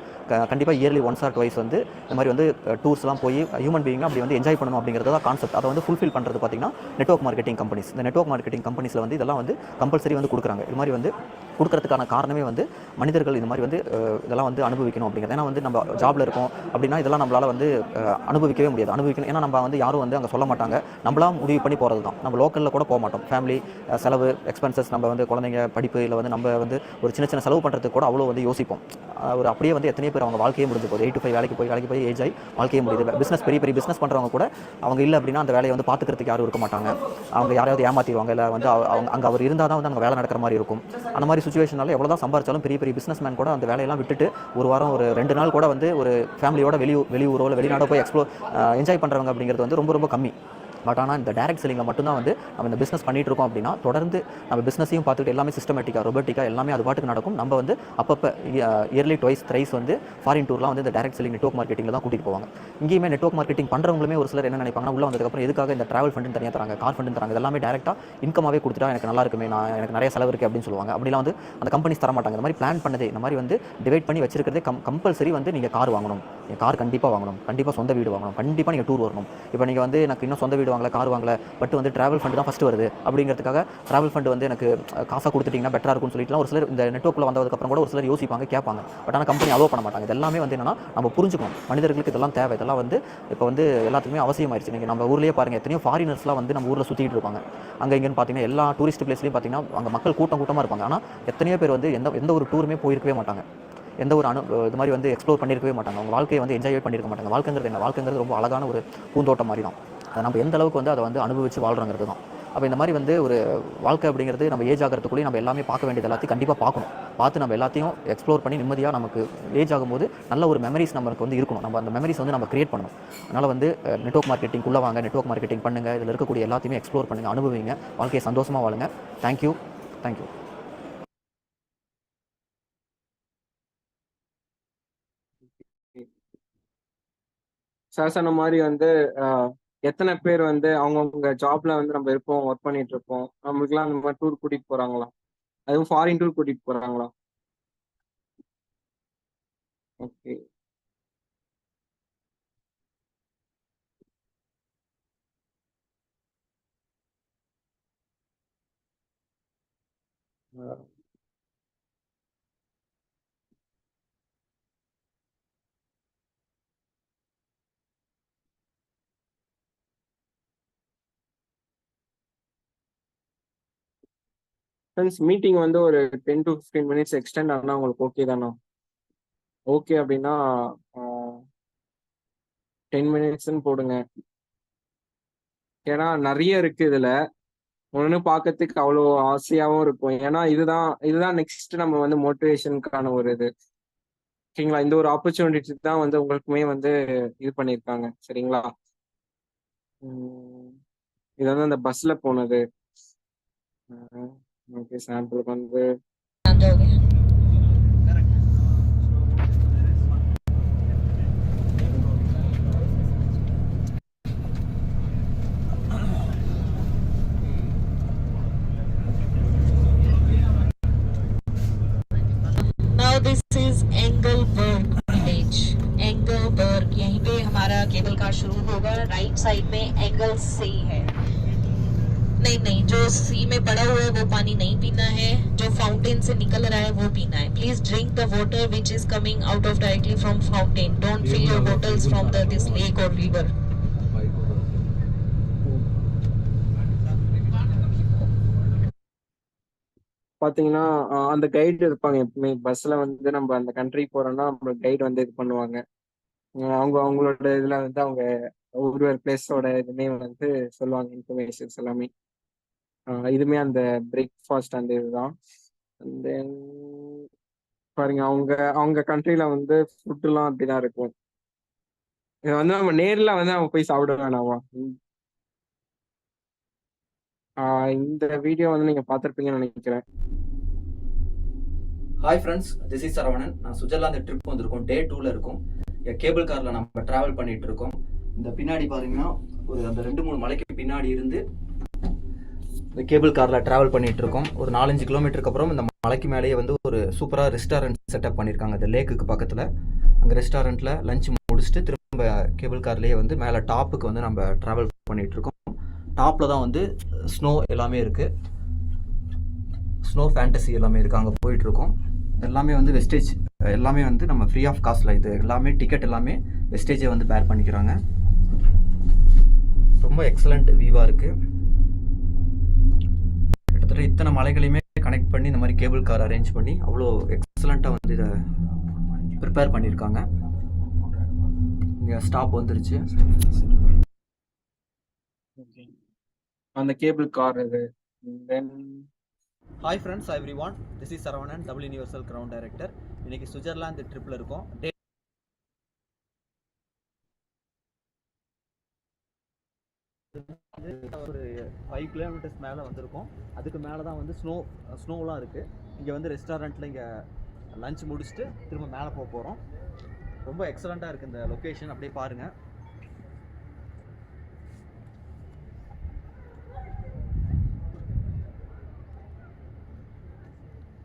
கண்டிப்பாக இயர்லி ஒன்ஸ் ஆர் ட்வைஸ் வந்து இந்த மாதிரி வந்து டூர்ஸ்லாம் போய் ஹியூமன் பீயிங் அப்படி வந்து என்ஜாய் பண்ணணும் அப்படிங்கிறது தான் கான்செப்ட். அதை வந்து ஃபுல்ஃபில் பண்ணுறது பார்த்திங்கன்னா நெட்வொர்க் மார்க்கெட்டிங் கம்பெனிஸ். இந்த நெட்வொர்க் மார்க்கெட்டிங் கம்பெனிஸில் வந்து இதெல்லாம் வந்து கம்பல்சரி வந்து கொடுக்குறாங்க. இது மாதிரி வந்து கொடுக்கறதுக்கான காரணமே வந்து மனிதர்கள் இந்த மாதிரி வந்து இதெல்லாம் வந்து அனுபவிக்கணும் அப்படிங்கிறது. ஏன்னா வந்து நம்ம ஜாப்ல இருக்கோம் அப்படின்னா இதெல்லாம் நம்மளால வந்து அனுபவிக்கவே முடியாது. ஏன்னா நம்ம வந்து யாரும் வந்து அங்கே சொல்ல மாட்டாங்க, நம்மளா முடிவு பண்ணி போகிறது தான். நம்ம லோக்கலில் கூட போக மாட்டோம். ஃபேமிலி செலவு, எக்ஸ்பென்சஸ், நம்ம வந்து குழந்தைங்க படிப்பு, இல்லை வந்து நம்ம வந்து ஒரு சின்ன சின்ன செலவு பண்ணுறதுக்கு கூட அவ்வளோ வந்து யோசிப்போம். ஒரு அப்படியே வந்து எத்தனை பேர் அவங்க வாழ்க்கையே முடிஞ்சு போகுது. 8 to 5 வேலைக்கு போய் ஏஜ் ஆகி வாழ்க்கையே முடியுது. பிஸ்னஸ் பெரிய பிஸ்னஸ் பண்ணுறவங்க கூட அவங்க இல்லை அப்படின்னா அந்த வேலையை வந்து பார்த்துக்கிறதுக்கு யாரும் இருக்க மாட்டாங்க. அவங்க யாரையாவது ஏமாற்றிடுவாங்க, இல்லை வந்து அவங்க அங்கே அவர் இருந்தால் தான் வந்து அங்கே வேலை நடக்கிற மாதிரி இருக்கும். அந்த மாதிரி சுச்சுவேஷனால எவ்வளோ தான் சம்பாரிச்சாலும் பெரிய பிஸ்னஸ் மேன் கூட அந்த வேலையெல்லாம் விட்டுட்டு ஒரு வாரம் ஒரு 2 நாள் கூட வந்து ஒரு ஃபேமிலியோட வெளியூரோ இல்லை வெளிநாடோ போய் என்ஜாய் பண்ணுறவங்க அப்படிங்கிறது வந்து ரொம்ப ரொம்ப கம்மி. பட் ஆனால் இந்த டைரக்ட் செல்லிங்கில் மட்டும்தான் வந்து நம்ம இந்த பிஸ்னஸ் பண்ணிட்டு இருக்கோம் அப்படின்னா தொடர்ந்து நம்ம பிஸ்னஸையும் பார்த்துட்டு எல்லாமே சிஸ்டமேட்டிக்காக, ரொபோட்டிக்காக எல்லாமே அது பாட்டுக்கு நடக்கும். நம்ம வந்து அப்பப்போ இயர்லி ட்வைஸ் த்ரைஸ் வந்து ஃபாரின் டூர்லாம் வந்து இந்த டைரக்ட் செல்லிங் நெட்வொர்க் மார்க்கெட்டிங்கில் தான் கூட்டிகிட்டு போவாங்க. இங்கேயுமே நெட்வொர்க் மார்க்கெட்டிங் பண்ணுறவங்களுமே ஒரு சிலர் என்ன நினைப்பாங்கன்னா உள்ள வந்ததுக்கப்புறம் எதுக்காக இந்த ட்ராவல் ஃபண்டு தனியாக தராங்க, கார் ஃபண்டு தராங்க, இதெல்லாமே டேரெக்டாக இன்கமாகவே கொடுத்துட்டா எனக்கு நல்லா இருக்குமே, எனக்கு நிறைய செலவு இருக்குது அப்படின்னு சொல்லுவாங்க. அப்படிலாம் வந்து அந்த கம்பெனிஸ் தர மாட்டாங்க. இந்த மாதிரி பிளான் பண்ணதே, இந்த மாதிரி வந்து டிவைட் பண்ணி வச்சிருக்கிறதே கம்பல்சரி வந்து நீங்கள் கார் வாங்கணும், கார் கண்டிப்பாக வாங்கணும், கண்டிப்பாக சொந்த வீடு வாங்கணும், கண்டிப்பாக நீங்கள் டூர் வரணும். இப்போ நீங்கள் வந்து எனக்கு இன்னும் சொந்த வீடு வாங்கல, கார் வாங்கல, பட் வந்து ட்ராவல் ஃபண்டு தான் ஃபஸ்ட்டு வருது அப்படிங்கிறதுக்காக ட்ராவல் ஃபண்டு வந்து எனக்கு காசாக கொடுத்துட்டிங்கன்னா பெட்டராக இருக்கும்னு சொல்லிட்டுலாம் ஒரு சிலர் இந்த நெட்வொர்க்கில் வந்ததுக்கப்புறம் கூட ஒரு சிலர் யோசிப்பாங்க, கேட்பாங்க. பட் ஆனால் கம்பெனி அலோவ் பண்ண மாட்டாங்க. இதெல்லாமே வந்து என்னன்னா நம்ம புரிஞ்சுக்கணும், மனிதர்களுக்கு இதெல்லாம் தேவை. இதெல்லாம் வந்து இப்போ வந்து எல்லாத்துக்குமே அவசியமாயிருச்சு. நீங்கள் நம்ம ஊர்லேயே பாருங்கள், எத்தனையோ ஃபாரினர்ஸ்லாம் வந்து நம்ம ஊரில் சுற்றிட்டு இருப்பாங்க. அங்கே இங்கேன்னு பார்த்தீங்கன்னா எல்லா டூரிஸ்ட் பிளேஸ்லையும் பார்த்தீங்கன்னா அங்கே மக்கள் கூட்டமாக இருப்பாங்க. ஆனால் எத்தனையோ பேர் வந்து எந்த ஒரு டூருமே போயிருக்கவே மாட்டாங்க, எந்த ஒரு இது மாதிரி வந்து எக்ஸ்ப்ளோர் பண்ணியிருக்கவே மாட்டாங்க, அவங்க வாழ்க்கையை வந்து என்ஜாய் பண்ணியிருக்க மாட்டாங்க. வாழ்க்கைங்கிறது என்ன? வாழ்க்கைங்கிறது ரொம்ப அழகான ஒரு பூந்தோட்டம் மாதிரி தான். அதை நம்ம எந்த அளவுக்கு வந்து அதை வந்து அனுபவித்து வாழ்கிறோங்கிறது தான். அப்போ இந்த மாதிரி வந்து ஒரு வாழ்க்கை அப்படிங்கிறது நம்ம ஏஜ் ஆகிறதுக்குள்ளேயே நம்ம எல்லாமே பார்க்க வேண்டியது எல்லாத்தையும் கண்டிப்பாக பார்த்து நம்ம எல்லாத்தையும் எக்ஸ்ப்ளோர் பண்ணி நிம்மதியாக நமக்கு ஏஜ் ஆகும்போது நல்ல ஒரு மெமரிஸ் நமக்கு வந்து இருக்கணும். நம்ம அந்த மெமரிஸ் வந்து நம்ம கிரியேட் பண்ணணும். அதனால் வந்து நெட்வொர்க் மார்க்கெட்டிங்குள்ளே வாங்க, நெட்வொர்க் மார்க்கெட்டிங் பண்ணுங்கள், இதில் இருக்கக்கூடிய எல்லாத்தையுமே எக்ஸ்ப்ளோர் பண்ணுங்கள், அனுபவிங்க, வாழ்க்கையை சந்தோஷமாக வாழுங்க. தேங்க்யூ. சார் சொன்ன மாதிரி வந்து எத்தனை பேர் வந்து அவங்கவுங்க ஜாப்ல வந்து நம்ம இருப்போம், ஒர்க் பண்ணிட்டு இருப்போம், நம்மளுக்குலாம் அந்த மாதிரி டூர் கூட்டிட்டு போறாங்களா? அதுவும் ஃபாரின் டூர் கூட்டிட்டு போறாங்களா? ஓகே. ஃப்ரெண்ட்ஸ் மீட்டிங் வந்து ஒரு 10 to 15 மினிட்ஸ் எக்ஸ்டெண்ட் ஆனால் உங்களுக்கு ஓகே தானா? ஓகே அப்படின்னா 10 மினிட்ஸ்ன்னு போடுங்க. ஏன்னா நிறைய இருக்கு இதுல. ஒன்று பார்க்கறதுக்கு அவ்வளோ ஆசையாகவும் இருக்கும். ஏன்னா இதுதான் நெக்ஸ்ட் நம்ம வந்து மோட்டிவேஷனுக்கான ஒரு இது. ஓகேங்களா? இந்த ஒரு ஆப்பர்ச்சுனிட்டி தான் வந்து உங்களுக்குமே வந்து இது பண்ணியிருக்காங்க. சரிங்களா? இது வந்து அந்த பஸ்ல போனது. ஓகே, சாம்பிளுக்கு வந்து Now this is Engelberg village. Engelberg, यहीं पे हमारा केबल कार शुरू होगा. राइट साइड में एंगल्स से ही है. नहीं, जो सी में पड़ा हुआ है वो पानी नहीं पीना है. जो फाउंटेन से निकल रहा है वो पीना है. Please drink the water which is coming out of directly from fountain. Don't fill your bottles from this lake or river. பாத்தீங்கன்னா அந்த கைடு இருப்பாங்க எப்பவுமே பஸ்ல வந்து நம்ம அந்த கண்ட்ரி போறோம்னா நம்ம கைடு வந்து இது பண்ணுவாங்க. அவங்களோட இதுல வந்து அவங்க ஒரு பிளேஸோட இதுமே வந்து சொல்லுவாங்க, இன்ஃபர்மேஷன்ஸ் எல்லாமே. இதுமே அந்த பிரேக்ஃபாஸ்ட் அந்த இதுதான். தென் பாருங்க, அவங்க அவங்க கண்ட்ரில வந்து ஃபுட்டுலாம் அப்படிதான் இருக்கும். இதை வந்து நம்ம நேர்ல வந்து நம்ம போய் சாப்பிட வேணாமா? இந்த வீடியோ வந்து நீங்க பார்த்துருப்பீங்கன்னு நினைக்கிறேன். Hi friends, this is Saravanan. நான் சுவிட்சர்லாந்து ட்ரிப் வந்திருக்கோம். டே 2ல இருக்கும். கேபிள் காரில் நம்ம ட்ராவல் பண்ணிட்டு இருக்கோம். இந்த பின்னாடி பாருங்கன்னா ஒரு அந்த 2-3 மலைக்கு பின்னாடி இருந்து இந்த கேபிள் காரில் ட்ராவல் பண்ணிட்டு இருக்கோம். ஒரு 4-5 கிலோமீட்டருக்கு அப்புறம் இந்த மலைக்கு மேலேயே வந்து ஒரு சூப்பராக ரெஸ்டாரண்ட் செட்டப் பண்ணியிருக்காங்க. இந்த லேக்குக்கு பக்கத்தில் அங்கே ரெஸ்டாரண்ட்டில் லஞ்ச் முடிச்சுட்டு திரும்ப கேபிள் கார்லேயே வந்து மேலே டாப்புக்கு வந்து நம்ம ட்ராவல் பண்ணிட்டு இருக்கோம். டாப்பில் தான் வந்து ஸ்னோ எல்லாமே இருக்குது. ஸ்னோ ஃபேண்டசி எல்லாமே இருக்குது. அங்கே போயிட்டுருக்கோம். எல்லாமே வந்து வெஸ்டேஜ், எல்லாமே வந்து நம்ம ஃப்ரீ ஆஃப் காஸ்ட்டில் இது எல்லாமே டிக்கெட் எல்லாமே வெஸ்டேஜை வந்து பேர் பண்ணிக்கிறாங்க. ரொம்ப எக்ஸலண்ட் வியூவாக இருக்குது. கிட்டத்தட்ட இத்தனை மலைகளையுமே கனெக்ட் பண்ணி இந்த மாதிரி கேபிள் கார் அரேஞ்ச் பண்ணி அவ்வளோ எக்ஸலண்ட்டாக வந்து இதை ப்ரிப்பேர் பண்ணியிருக்காங்க. இங்கே ஸ்டாப் வந்துருச்சு. அந்த கேபிள் கார் இது. Then hi friends, everyone, this is Saravanan, double universal ground director. இன்னைக்கு சுவிட்சர்லாந்து ட்ரிப்பில் இருக்கோம். ஒரு 5 கிலோமீட்டர்ஸ் மேலே வந்திருக்கோம். அதுக்கு மேலே தான் வந்து ஸ்னோலாம் இருக்குது. இங்கே வந்து ரெஸ்டாரண்ட்டில் இங்கே லஞ்ச் முடிச்சுட்டு திரும்ப மேலே போக போகிறோம். ரொம்ப எக்ஸலண்ட்டாக இருக்குது இந்த லொக்கேஷன். அப்படியே பாருங்கள்.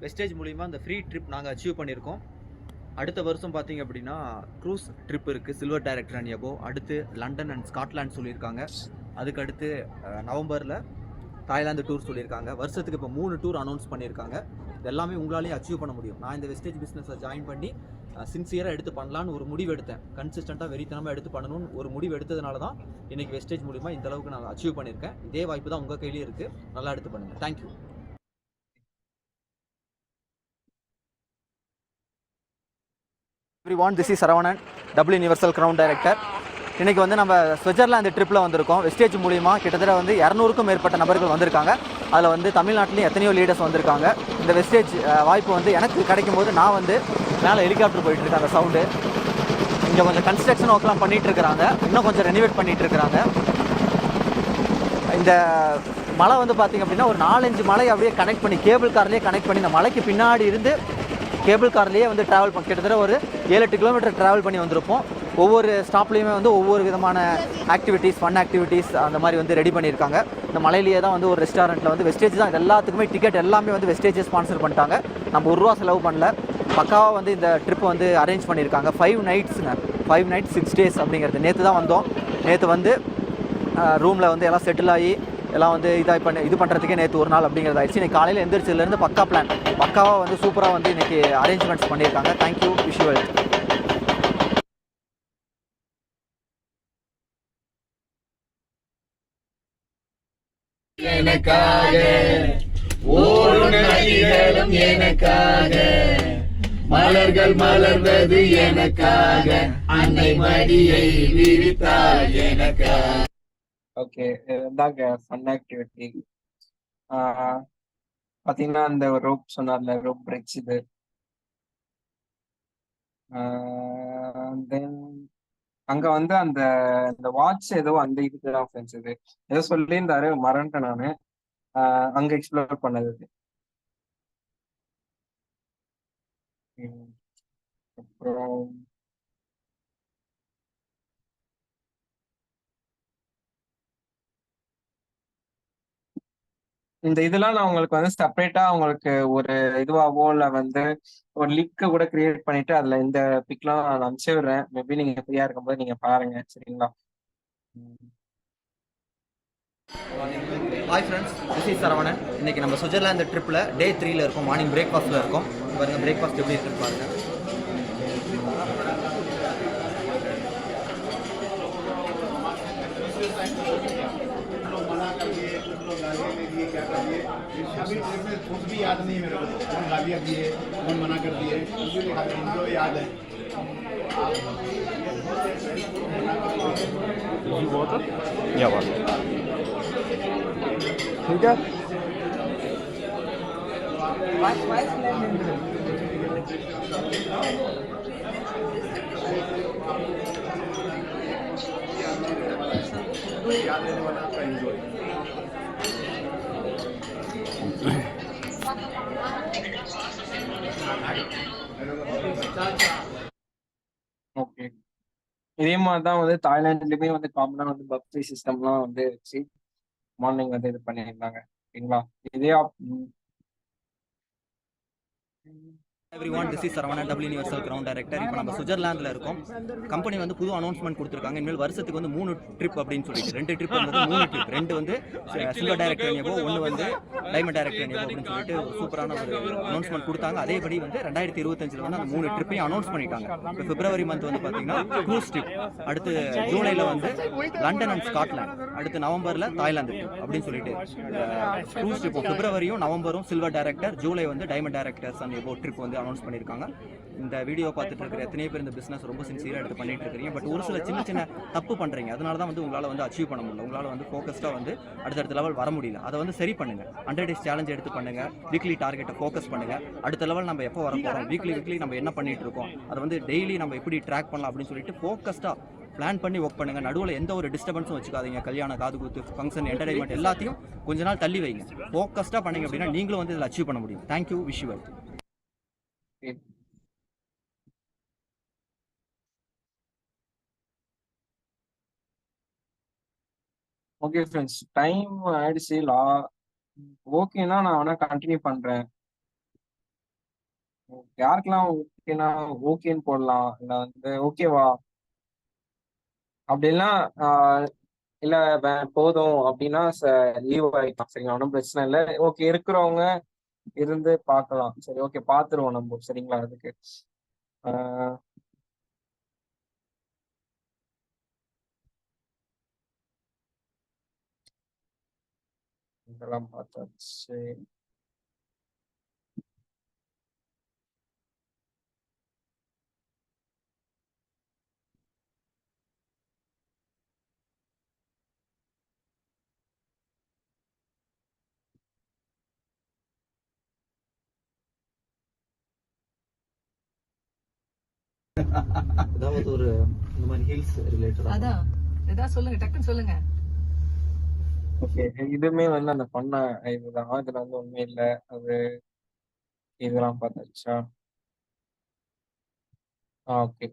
வெஸ்டேஜ் மூலிமா இந்த ஃப்ரீ ட்ரிப் நாங்கள் அச்சீவ் பண்ணியிருக்கோம். அடுத்த வருஷம் பார்த்தீங்க அப்படின்னா க்ரூஸ் ட்ரிப் இருக்குது, சில்வர் டைரக்டர் அண்ட் எபோ. அடுத்து லண்டன் அண்ட் ஸ்காட்லாண்ட் சொல்லியிருக்காங்க. அதுக்கு அடுத்து நவம்பரில் தாய்லாந்து டூர் சொல்லியிருக்காங்க. வருஷத்துக்கு இப்போ 3 டூர் அனௌன்ஸ் பண்ணியிருக்காங்க. இது எல்லாமே உங்களாலேயும் அச்சீவ் பண்ண முடியும். நான் இந்த வெஸ்டேஜ் பிஸ்னஸை ஜாயின் பண்ணி சின்சியராக எடுத்து பண்ணலான்னு ஒரு முடிவு எடுத்தேன். கன்சிஸ்டண்ட்டாக வெறித்தனமாக எடுத்து பண்ணணும்னு ஒரு முடிவு எடுத்ததுனால தான் இன்றைக்கி வெஸ்டேஜ் மூலிமா இந்த அளவுக்கு நான் அச்சீவ் பண்ணியிருக்கேன். இதே வாய்ப்பு தான் உங்கள் கையிலேயே இருக்குது. நல்லா எடுத்து பண்ணுங்கள். Thank you. Every one, this is Saravanan, double universal ground director. இன்றைக்கி வந்து நம்ம சுவிட்சர்லாந்து ட்ரிப்பில் வந்திருக்கோம். வெஸ்டேஜ் மூலிமா கிட்டத்தட்ட வந்து 200க்கும் மேற்பட்ட நபர்கள் வந்திருக்காங்க. அதில் வந்து தமிழ்நாட்டிலையும் எத்தனையோ லீடர்ஸ் வந்திருக்காங்க. இந்த வெஸ்டேஜ் வாய்ப்பு வந்து எனக்கு கிடைக்கும் போது நான் வந்து மேலே ஹெலிகாப்டர் போயிட்டுருக்கேன். அந்த சவுண்டு இங்கே கொஞ்சம் கன்ஸ்ட்ரக்ஷன் ஒர்க்லாம் பண்ணிகிட்டு இருக்கிறாங்க. இன்னும் கொஞ்சம் ரெனிவேட் பண்ணிகிட்டு இருக்கிறாங்க. இந்த மலை வந்து பார்த்திங்க அப்படின்னா ஒரு 4-5 மலை அப்படியே கனெக்ட் பண்ணி கேபிள் கார்லேயே கனெக்ட் பண்ணி இந்த மலைக்கு பின்னாடி இருந்து கேபிள் கார்லேயே வந்து ட்ராவல் பண்ணி கிட்டத்தட்ட ஒரு 7-8 கிலோமீட்டர் ட்ராவல் பண்ணி வந்திருப்போம். ஒவ்வொரு ஸ்டாப்லேயுமே வந்து ஒவ்வொரு விதமான ஆக்டிவிட்டீஸ், ஃபன் ஆக்டிவிட்டீஸ் அந்த மாதிரி வந்து ரெடி பண்ணியிருக்காங்க. இந்த மலையிலேயே தான் வந்து ஒரு ரெஸ்டாரண்ட்டில் வந்து வெஸ்டேஜ் தான் எல்லாத்துக்குமே டிக்கெட் எல்லாமே வந்து வெஸ்டேஜே ஸ்பான்சர் பண்ணிட்டாங்க. நம்ம ₹1 செலவு பண்ணல. பக்காவாக வந்து இந்த ட்ரிப் வந்து அரேஞ்ச் பண்ணியிருக்காங்க. 5 நைட்ஸுங்க, 5 நைட்ஸ் 6 டேஸ் அப்படிங்கிறது. நேற்று தான் வந்தோம். நேற்று வந்து ரூமில் வந்து எல்லாம் செட்டில் ஆகி எல்லாம் வந்து இது பண்ணுறதுக்கே நேற்று ஒரு நாள் அப்படிங்கிறது ஆயிடுச்சு. இன்றைக்கி காலையில் எந்திரிச்சதுலேருந்து பக்காவாக வந்து சூப்பராக வந்து இன்றைக்கி அரேஞ்ச்மெண்ட்ஸ் பண்ணியிருக்காங்க. Thank you, wish you well. எனக்காக ஓடும் நதிகளும் எனக்காக, மலர்கள் மலர்வது எனக்காக, அன்னை மடியை விரித்தாள் எனக்காக. ஓகே, இதாங்க ஃபன் ஆக்டிவிட்டி. பாத்தீங்கன்னா அந்த ரோப் சொன்னார்ல, ரோப் பிரிட்ஜ் இது. தென் அங்க வந்து அந்த இந்த வாட்ச் ஏதோ அந்த இதுதான் ஃப்ரெண்ட்ஸ், இது ஏதோ சொல்லியிருந்தாரு, மறந்துட்டேன் நானு. அங்க எக்ஸ்ப்ளோர் பண்ணது இது. அப்புறம் இந்த இதெல்லாம் நான் உங்களுக்கு வந்து செப்பரேட்டா உங்களுக்கு ஒரு இதுவாவோ இல்லை வந்து ஒரு லிங்க் கூட கிரியேட் பண்ணிட்டு அதுல இந்த பிக்லாம் நான் அனுப்பிச்சு விடுறேன். மேபி நீங்க ஃப்ரீயா இருக்கும்போது நீங்க பாருங்க, சரிங்களா? Hi friends, this is Saravanan. இன்றைக்கி நம்ம சுவிட்சர்லாந்து ட்ரிப்பில் டே 3ல் இருக்கோம். மார்னிங் பிரேக்ஃபாஸ்ட்டில் இருக்கோம். பாருங்கள் பிரேக்ஃபாஸ்ட் எப்படி இருக்குன்னு பாருங்கள். अभी ट्रिप में कुछ भी याद नहीं मेरे को, कौन गालियाँ दिए कौन मना कर दिए इनको याद है। ठीक है, याद रहने वाला आपका एंजॉय। ஓகே, இதே மாதிரி தான் வந்து தாய்லாந்துலயுமே வந்து காமனா வந்து பஃபே சிஸ்டம்லாம் வந்து வச்சு மார்னிங் வந்து இது பண்ணியிருந்தாங்க, ஓகேங்களா? இதே everyone, this is Saravanan, double universal ground director. இப்போ நம்ம சுவிட்சர்லாந்தில் இருக்கோம். கம்பெனி வந்து புது அனௌன்ஸ்மெண்ட் கொடுத்துருக்காங்க. இனிமேல் வருஷத்துக்கு வந்து 3 ட்ரிப் அப்படின்னு சொல்லிட்டு 2 ட்ரிப் வந்து 3 ட்ரிப், 2 வந்து சில்வர் டைரக்டர் நேவோ, 1 வந்து டைமண்ட் டைரக்டர் நேவோ அப்படின்னு சொல்லிட்டு ஒரு சூப்பரான ஒரு அனௌன்ஸ்மெண்ட் கொடுத்தாங்க. அதேபடி வந்து 2025 வந்து அந்த 3 ட்ரிப்பையும் அனௌன்ஸ் பண்ணிட்டாங்க. இப்போ பிப்ரவரி மந்த் வந்து பார்த்தீங்கன்னா க்ரூஸ் ட்ரிப், அடுத்து ஜூலையில் வந்து லண்டன் அண்ட் ஸ்காட்லாந்து, அடுத்து நவம்பரில் தாய்லாந்து ட்ரிப் அப்படின்னு சொல்லிட்டு க்ரூஸ் ட்ரிப்பும் பிப்ரவரியும் நவம்பரும் சில்வர் டைரக்டர், ஜூலை வந்து diamond directors and above trip வந்து அனௌன்ஸ் பண்ணியிருக்காங்க. இந்த வீடியோ பார்த்துட்டு இருக்கிற எத்தனை பேர் இந்த பிஸ்னஸ் ரொம்ப சின்சியராக எடுத்து பண்ணிட்டு இருக்கிறீங்க. பட் ஒரு சில சின்ன சின்ன தப்பு பண்ணுறீங்க. அதனால தான் வந்து உங்களால் வந்து அச்சீவ் பண்ண முடியல, உங்களால் வந்து ஃபோக்கஸ்டாக வந்து அடுத்தடுத்த லெவல் வர முடியல. அதை வந்து சரி பண்ணுங்கள். 100 days சேலஞ்ச் எடுத்து பண்ணுங்கள். வீக்லி டார்கெட்டை ஃபோக்கஸ் பண்ணுங்கள். அடுத்த லெவல் நம்ம எப்போ வர போகிறோம், வீக்லி நம்ம என்ன பண்ணிட்டு இருக்கோம், அதை வந்து டெய்லி நம்ம எப்படி ட்ராக் பண்ணலாம் அப்படின்னு சொல்லிட்டு ஃபோக்கஸ்டாக பிளான் பண்ணி ஒர்க் பண்ணுங்க. நடுவில் எந்த ஒரு டிஸ்டர்பன்ஸும் வச்சுக்காதீங்க. கல்யாணம், காது குத்து, ஃபங்க்ஷன், என்டர்டைன்மெண்ட் எல்லாத்தையும் கொஞ்ச நாள் தள்ளி வைங்க. ஃபோக்கஸ்டாக பண்ணீங்க அப்படின்னா நீங்களும் வந்து இதில் அச்சீவ் பண்ண முடியும். Thank you, wish you well. Okay friends, time ஆயிடுச்சு. ஓகேனா நான் வேணா கண்டினியூ பண்றேன். யாருக்கெல்லாம் ஓகேனா ஓகேன்னு போடலாம், இல்ல வந்து ஓகேவா அப்படின்னா இல்ல போதும் அப்படின்னா லீவ் ஆகிக்கலாம், சரிங்களா? ஒன்றும் பிரச்சனை இல்லை. ஓகே இருக்கிறவங்க இருந்து பார்க்கலாம். சரி, ஓகே, பார்த்துருவோம் நம்ம, சரிங்களா? அதுக்கு இதெல்லாம் பார்த்தாச்சு. ஏதாவது ஒரு இந்த மாதிரி ஹில்ஸ் ரிலேட்டட் அதான் ஏதாவது சொல்லுங்க, டக்குன்னு சொல்லுங்க. ஓகே, இதுவுமே வந்து அந்த பண்ண இதுதான். இதுல வந்து ஒண்ணுமே இல்லை. அது இதெல்லாம் பார்த்தாச்சா? Okay.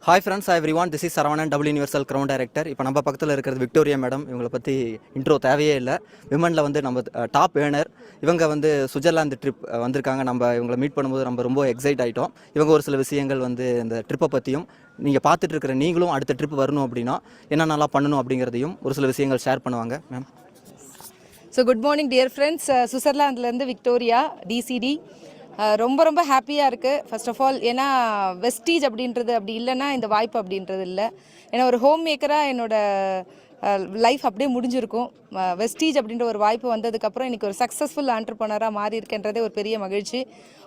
Hi friends, everyone, this is Saravanan, double universal ground director. இப்போ நம்ம பக்கத்தில் இருக்கிறது விக்டோரியா மேடம். இவங்களை பற்றி இன்ட்ரோ தேவையே இல்லை. விமனில் வந்து நம்ம டாப் ஏர்னர். இவங்க வந்து சுவிட்சர்லாந்து ட்ரிப் வந்திருக்காங்க. நம்ம இவங்களை மீட் பண்ணும்போது நம்ம ரொம்ப எக்ஸைட் ஆகிட்டோம். இவங்க ஒரு சில விஷயங்கள் வந்து இந்த ட்ரிப்பை பற்றியும், நீங்கள் பார்த்துட்டு இருக்கிற நீங்களும் அடுத்த ட்ரிப் வரணும் அப்படின்னா என்னென்னலாம் பண்ணணும் அப்படிங்கிறதையும் ஒரு சில விஷயங்கள் ஷேர் பண்ணுவாங்க. Ma'am, so good morning dear friends. சுவிட்சர்லாந்துலேருந்து விக்டோரியா, டிசிடி. ரொம்ப ரொம்ப ஹாப்பியாக இருக்குது. ஃபர்ஸ்ட் ஆஃப் ஆல் ஏன்னா வெஸ்டீஜ் அப்படின்றது அப்படி இல்லைன்னா இந்த வாய்ப்பு அப்படின்றது இல்லை. ஏன்னா ஒரு ஹோம் மேக்கராக என்னோட லைஃப் அப்படியே முடிஞ்சிருக்கும். வெஸ்டீஜ் அப்படின்ற ஒரு வாய்ப்பு வந்ததுக்கப்புறம் இன்றைக்கி ஒரு சக்ஸஸ்ஃபுல் ஆண்டர்ப்ரனராக மாறி இருக்கன்றதே ஒரு பெரிய மகிழ்ச்சி.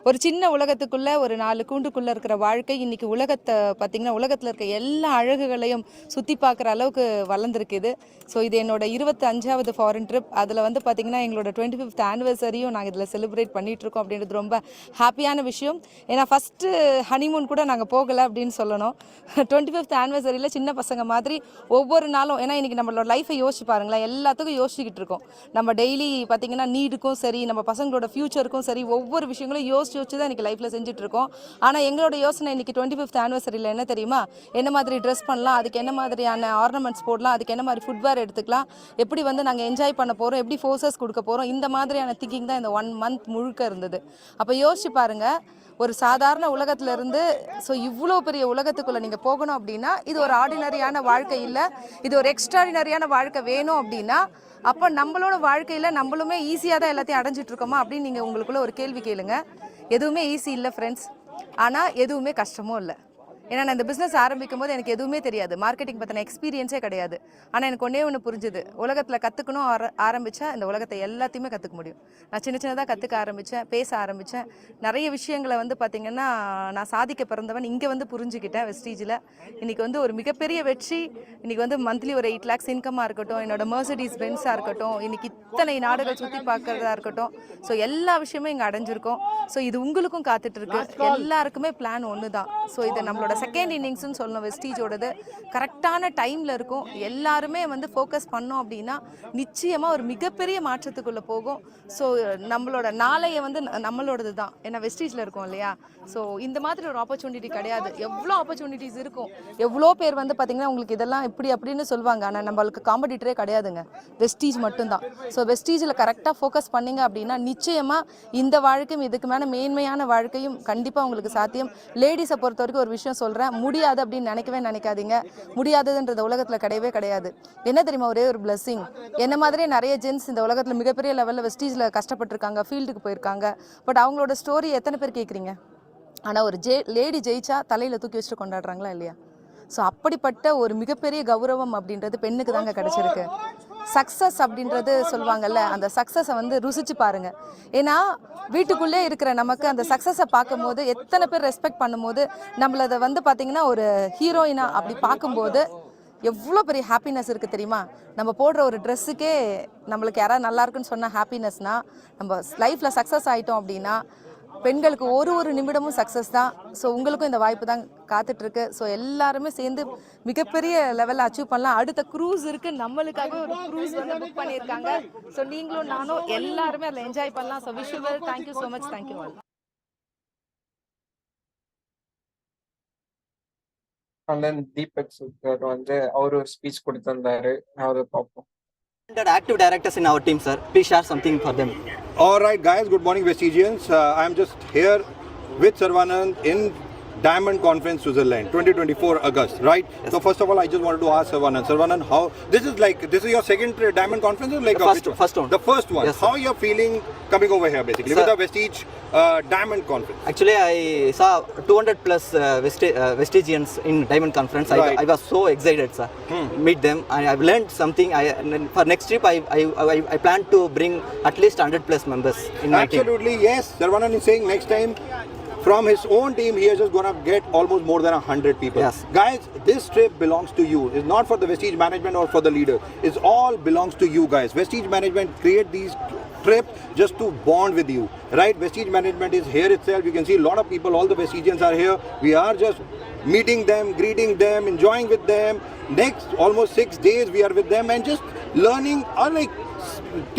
ஒரு சின்ன உலகத்துக்குள்ளே ஒரு 4 கூண்டுக்குள்ளே இருக்கிற வாழ்க்கை இன்றைக்கி உலகத்தை பார்த்திங்கன்னா உலகத்தில் இருக்க எல்லா அழகுகளையும் சுற்றி பார்க்குற அளவுக்கு வளர்ந்துருக்குது. ஸோ இது என்னோட 25வது ஃபாரின் ட்ரிப். அதில் வந்து பார்த்திங்கன்னா எங்களோட 25th ஆனிவர்சரியும் நாங்கள் இதில் செலிப்ரேட் பண்ணிகிட்ருக்கோம் அப்படின்றது ரொம்ப ஹாப்பியான விஷயம். ஏன்னா ஃபஸ்ட்டு ஹனிமூன் கூட நாங்கள் போகலை அப்படின்னு சொல்லணும். 25th ஆனிவர்சரியில் சின்ன பசங்க மாதிரி ஒவ்வொரு நாளும், ஏன்னா இன்றைக்கி நம்மளோட லைஃப்பை யோசிச்சு பாருங்களேன், எல்லாத்துக்கும் யோசிச்சுக்கிட்டு இருக்கோம். நம்ம டெய்லி பார்த்திங்கன்னா நீடுக்கும் சரி, நம்ம பசங்களோட ஃப்யூச்சருக்கும் சரி, ஒவ்வொரு விஷயங்களும் யோசிச்சு தான் இன்றைக்கி லைஃப்பில் செஞ்சுட்ருக்கோம். ஆனால் எங்களோட யோசனை இன்றைக்கி 25th ஆனிவர்சரியில் என்ன தெரியுமா, என்ன மாதிரி ட்ரெஸ் பண்ணலாம், அதுக்கு என்ன மாதிரியான ஆர்னமெண்ட்ஸ் போடலாம், அதுக்கு என்ன மாதிரி ஃபுட்வேர் எடுத்துக்கலாம், எப்படி வந்து நாங்கள் என்ஜாய் பண்ண போகிறோம், எப்படி ஃபோர்ஸஸ் கொடுக்க போகிறோம், இந்த மாதிரியான திங்கிங் தான் இந்த 1 month முழுக்க இருந்தது. அப்போ யோசிச்சு பாருங்கள், ஒரு சாதாரண உலகத்திலேருந்து ஸோ இவ்வளோ பெரிய உலகத்துக்குள்ளே நீங்கள் போகணும் அப்படின்னா இது ஒரு ஆர்டினரியான வாழ்க்கை இல்லை, இது ஒரு எக்ஸ்ட்ராடினரியான வாழ்க்கை வேணும் அப்படின்னா அப்போ நம்மளோட வாழ்க்கையில் நம்மளுமே ஈஸியாக தான் எல்லாத்தையும் அடைஞ்சிட்ருக்கோமா அப்படின்னு நீங்கள் உங்களுக்குள்ளே ஒரு கேள்வி கேளுங்க. எதுவுமே ஈஸி இல்லை ஃப்ரெண்ட்ஸ், ஆனால் எதுவுமே கஷ்டமும் இல்லை. ஏன்னா நான் இந்த பிஸ்னஸ் ஆரம்பிக்கும் போது எனக்கு எதுவுமே தெரியாது, மார்க்கெட்டிங் பற்றின எக்ஸ்பீரியன்ஸே கிடையாது. ஆனால் எனக்கு ஒன்றே ஒன்று புரிஞ்சுது, உலகத்தில் கற்றுக்கணும் ஆரம்பித்தா இந்த உலகத்தை எல்லாத்தையுமே கற்றுக்க முடியும். நான் சின்னதாக கற்றுக்க ஆரம்பித்தேன், பேச ஆரம்பித்தேன், நிறைய விஷயங்களை வந்து பார்த்திங்கன்னா நான் சாதிக்க பிறந்தவன் இங்கே வந்து புரிஞ்சுக்கிட்டேன் வெஸ்டீஜில். இன்றைக்கி வந்து ஒரு மிகப்பெரிய வெற்றி. இன்றைக்கி வந்து மந்த்லி ஒரு 8 lakhs இன்கமாக இருக்கட்டும், என்னோட மெர்சிடிஸ் பென்ஸாக இருக்கட்டும், இன்றைக்கி இத்தனை நாடுகள் சுற்றி பார்க்குறதா இருக்கட்டும், ஸோ எல்லா விஷயமும் இங்கே அடைஞ்சிருக்கோம். ஸோ இது உங்களுக்கும் காத்துட்ருக்கு, எல்லாருக்குமே பிளான் ஒன்று தான். ஸோ இதை நம்மளோட செகண்ட் இன்னிங்ஸ்னு சொல்லணும் வெஸ்டீஜோடது. கரெக்டான டைமில் இருக்கும், எல்லாருமே வந்து ஃபோக்கஸ் பண்ணோம் அப்படின்னா நிச்சயமாக ஒரு மிகப்பெரிய மாற்றத்துக்குள்ளே போகும். ஸோ நம்மளோட நாளையை வந்து நம்மளோடது தான், ஏன்னா வெஸ்டீஜில் இருக்கும் இல்லையா. ஸோ இந்த மாதிரி ஒரு ஆப்பர்ச்சுனிட்டி கிடையாது, எவ்வளோ ஆப்பர்ச்சுனிட்டிஸ் இருக்கும். எவ்வளோ பேர் வந்து பார்த்திங்கன்னா உங்களுக்கு இதெல்லாம் இப்படி அப்படின்னு சொல்லுவாங்க, ஆனால் நம்மளுக்கு காம்படிட்டரே கிடையாதுங்க, வெஸ்டீஜ் மட்டும்தான். ஸோ வெஸ்டீஜில் கரெக்டாக ஃபோக்கஸ் பண்ணிங்க அப்படின்னா நிச்சயமாக இந்த வாழ்க்கையும் இதுக்கு மேலே மேன்மையான வாழ்க்கையும் கண்டிப்பாக உங்களுக்கு சாத்தியம். லேடிஸை பொறுத்த வரைக்கும் ஒரு விஷயம் சொல்கிறேன், முடியாது அப்படின்னு நினைக்காதீங்க. முடியாததுன்றது உலகத்தில் கிடையவே கிடையாது. என்ன தெரியுமா, ஒரே ஒரு பிளெஸிங். என்ன மாதிரியே நிறைய ஜென்ஸ் இந்த உலகத்தில் மிகப்பெரிய லெவலில் வெஸ்டீஜில் கஷ்டப்பட்டுருக்காங்க, ஃபீல்டுக்கு போயிருக்காங்க. பட் அவங்களோட ஸ்டோரி எத்தனை பேர் கேட்குறீங்க? ஆனால் ஒரு லேடி ஜெயிச்சா தலையில் தூக்கி வச்சுட்டு கொண்டாடுறாங்களா இல்லையா? ஸோ அப்படிப்பட்ட ஒரு மிகப்பெரிய கௌரவம் அப்படின்றது பெண்ணுக்கு தாங்க கிடச்சிருக்கு. சக்ஸஸ் அப்படின்றது சொல்லுவாங்கல்ல, அந்த சக்ஸஸை வந்து ருசிச்சு பாருங்கள். ஏன்னா வீட்டுக்குள்ளே இருக்கிற நமக்கு அந்த சக்ஸஸை பார்க்கும்போது எத்தனை பேர் ரெஸ்பெக்ட் பண்ணும்போது நம்மளதை வந்து பார்த்திங்கன்னா ஒரு ஹீரோயினாக அப்படி பார்க்கும்போது எவ்வளோ பெரிய ஹாப்பினஸ் இருக்குது தெரியுமா. நம்ம போடுற ஒரு ட்ரெஸ்ஸுக்கே நம்மளுக்கு யாராவது நல்லா இருக்குன்னு சொன்ன ஹாப்பினஸ்னால், நம்ம லைஃப்பில் சக்ஸஸ் ஆகிட்டோம் அப்படின்னா பெண்களுக்கு ஒரு நிமிடமும் சக்ஸஸ் தான். ஸோ உங்களுக்கும் இந்த வாய்ப்பு தான் காத்துட்ருக்கு. ஸோ எல்லாருமே சேர்ந்து மிகப்பெரிய லெவலில் அச்சீவ் பண்ணலாம். அடுத்த க்ரூஸ் இருக்குது, நம்மளுக்காக ஒரு க்ரூஸ் வந்து புக் பண்ணியிருக்காங்க. ஸோ நீங்களும் நானும் எல்லாருமே அதில் என்ஜாய் பண்ணலாம். So wish you well. Thank you so much. Thank you all. அண்ணன் தீபக் சார் வந்து அவரு ஸ்பீச் கொடுத்திருந்தாரு, அவரை பார்ப்போம். Active directors in our team, sir. Please share something for them. All right, guys. Good morning, Vestigians. I'm just here with Sarvanand in Diamond Conference, Switzerland, 2024 August, right? Yes. So first of all, I just wanted to ask Sarvanand, how this is your second Diamond Conference, or like first one? The first one. Yes, how you're feeling coming over here, basically, sir, with the Vestige Diamond Conference? Actually, I saw 200 plus Vestigians in Diamond Conference. Right. I was so excited, sir. Meet them. I've learned something. For next trip, I plan to bring at least 100 plus members in my team. Absolutely, yes. Sarvanand is saying next time, from his own team, he is just going to get almost more than 100 people. Yes. Guys, this trip belongs to you. It's not for the Vestige management or for the leader. It all belongs to you guys. Vestige management create these trips just to bond with you, right? Vestige management is here itself. You can see a lot of people, all the Vestigians are here. We are just meeting them, greeting them, enjoying with them. Next almost 6 days we are with them and just learning, or like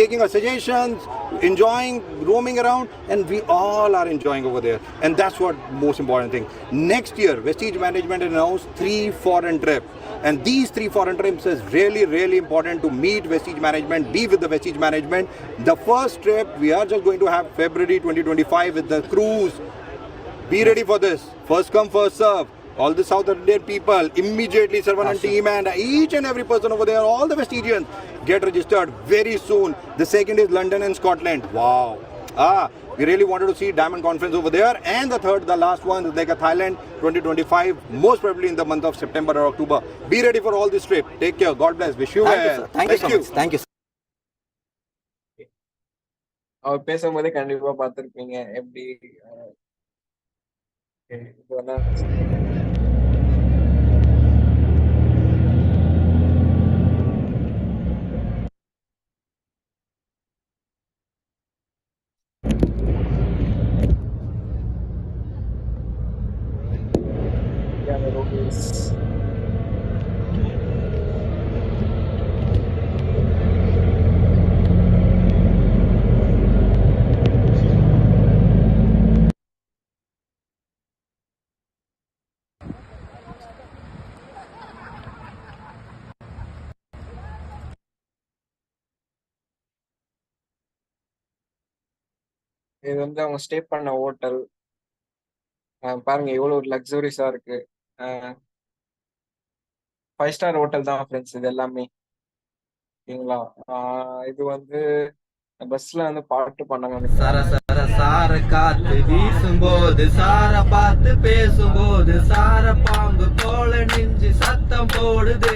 taking our suggestions, enjoying, roaming around, and we all are enjoying over there. And that's what most important thing. Next year, Vestige management announced 3 foreign trips. And these 3 foreign trips is really important to meet Vestige management, be with the Vestige management. The first trip we are just going to have February 2025 with the cruise. Be ready for this. First come, first serve. All the South Indian people, immediately Sarvanand team and each and every person over there, all the Vestigians, get registered very soon. The second is London and Scotland. Wow. We really wanted to see Diamond Conference over there. And the third, the last one, is like a Thailand 2025, most probably in the month of September or October. Be ready for all this trip. Take care. God bless. Wish you well. Thank you so much. Thank you. அவர் பேசும்போதே கண்டிப்பா பார்த்திருப்பீங்க எப்படி இதெல்லாம் இது வந்து அவங்க stay பண்ண hotel பாருங்க எவ்வளவு லக்ஸுரியஸா இருக்கு. 5 ஸ்டார் ஹோட்டல் தான் ஃப்ரெண்ட்ஸ் இது எல்லாமே. ஓகேங்களா? இது வந்து பஸ்ல வந்து பாட்டு பண்ணாங்க. சார சார சார காத்து வீசும்போது சார பார்த்து பேசும்போது சார பாம்பு போல நெஞ்சு சத்தம் போடுது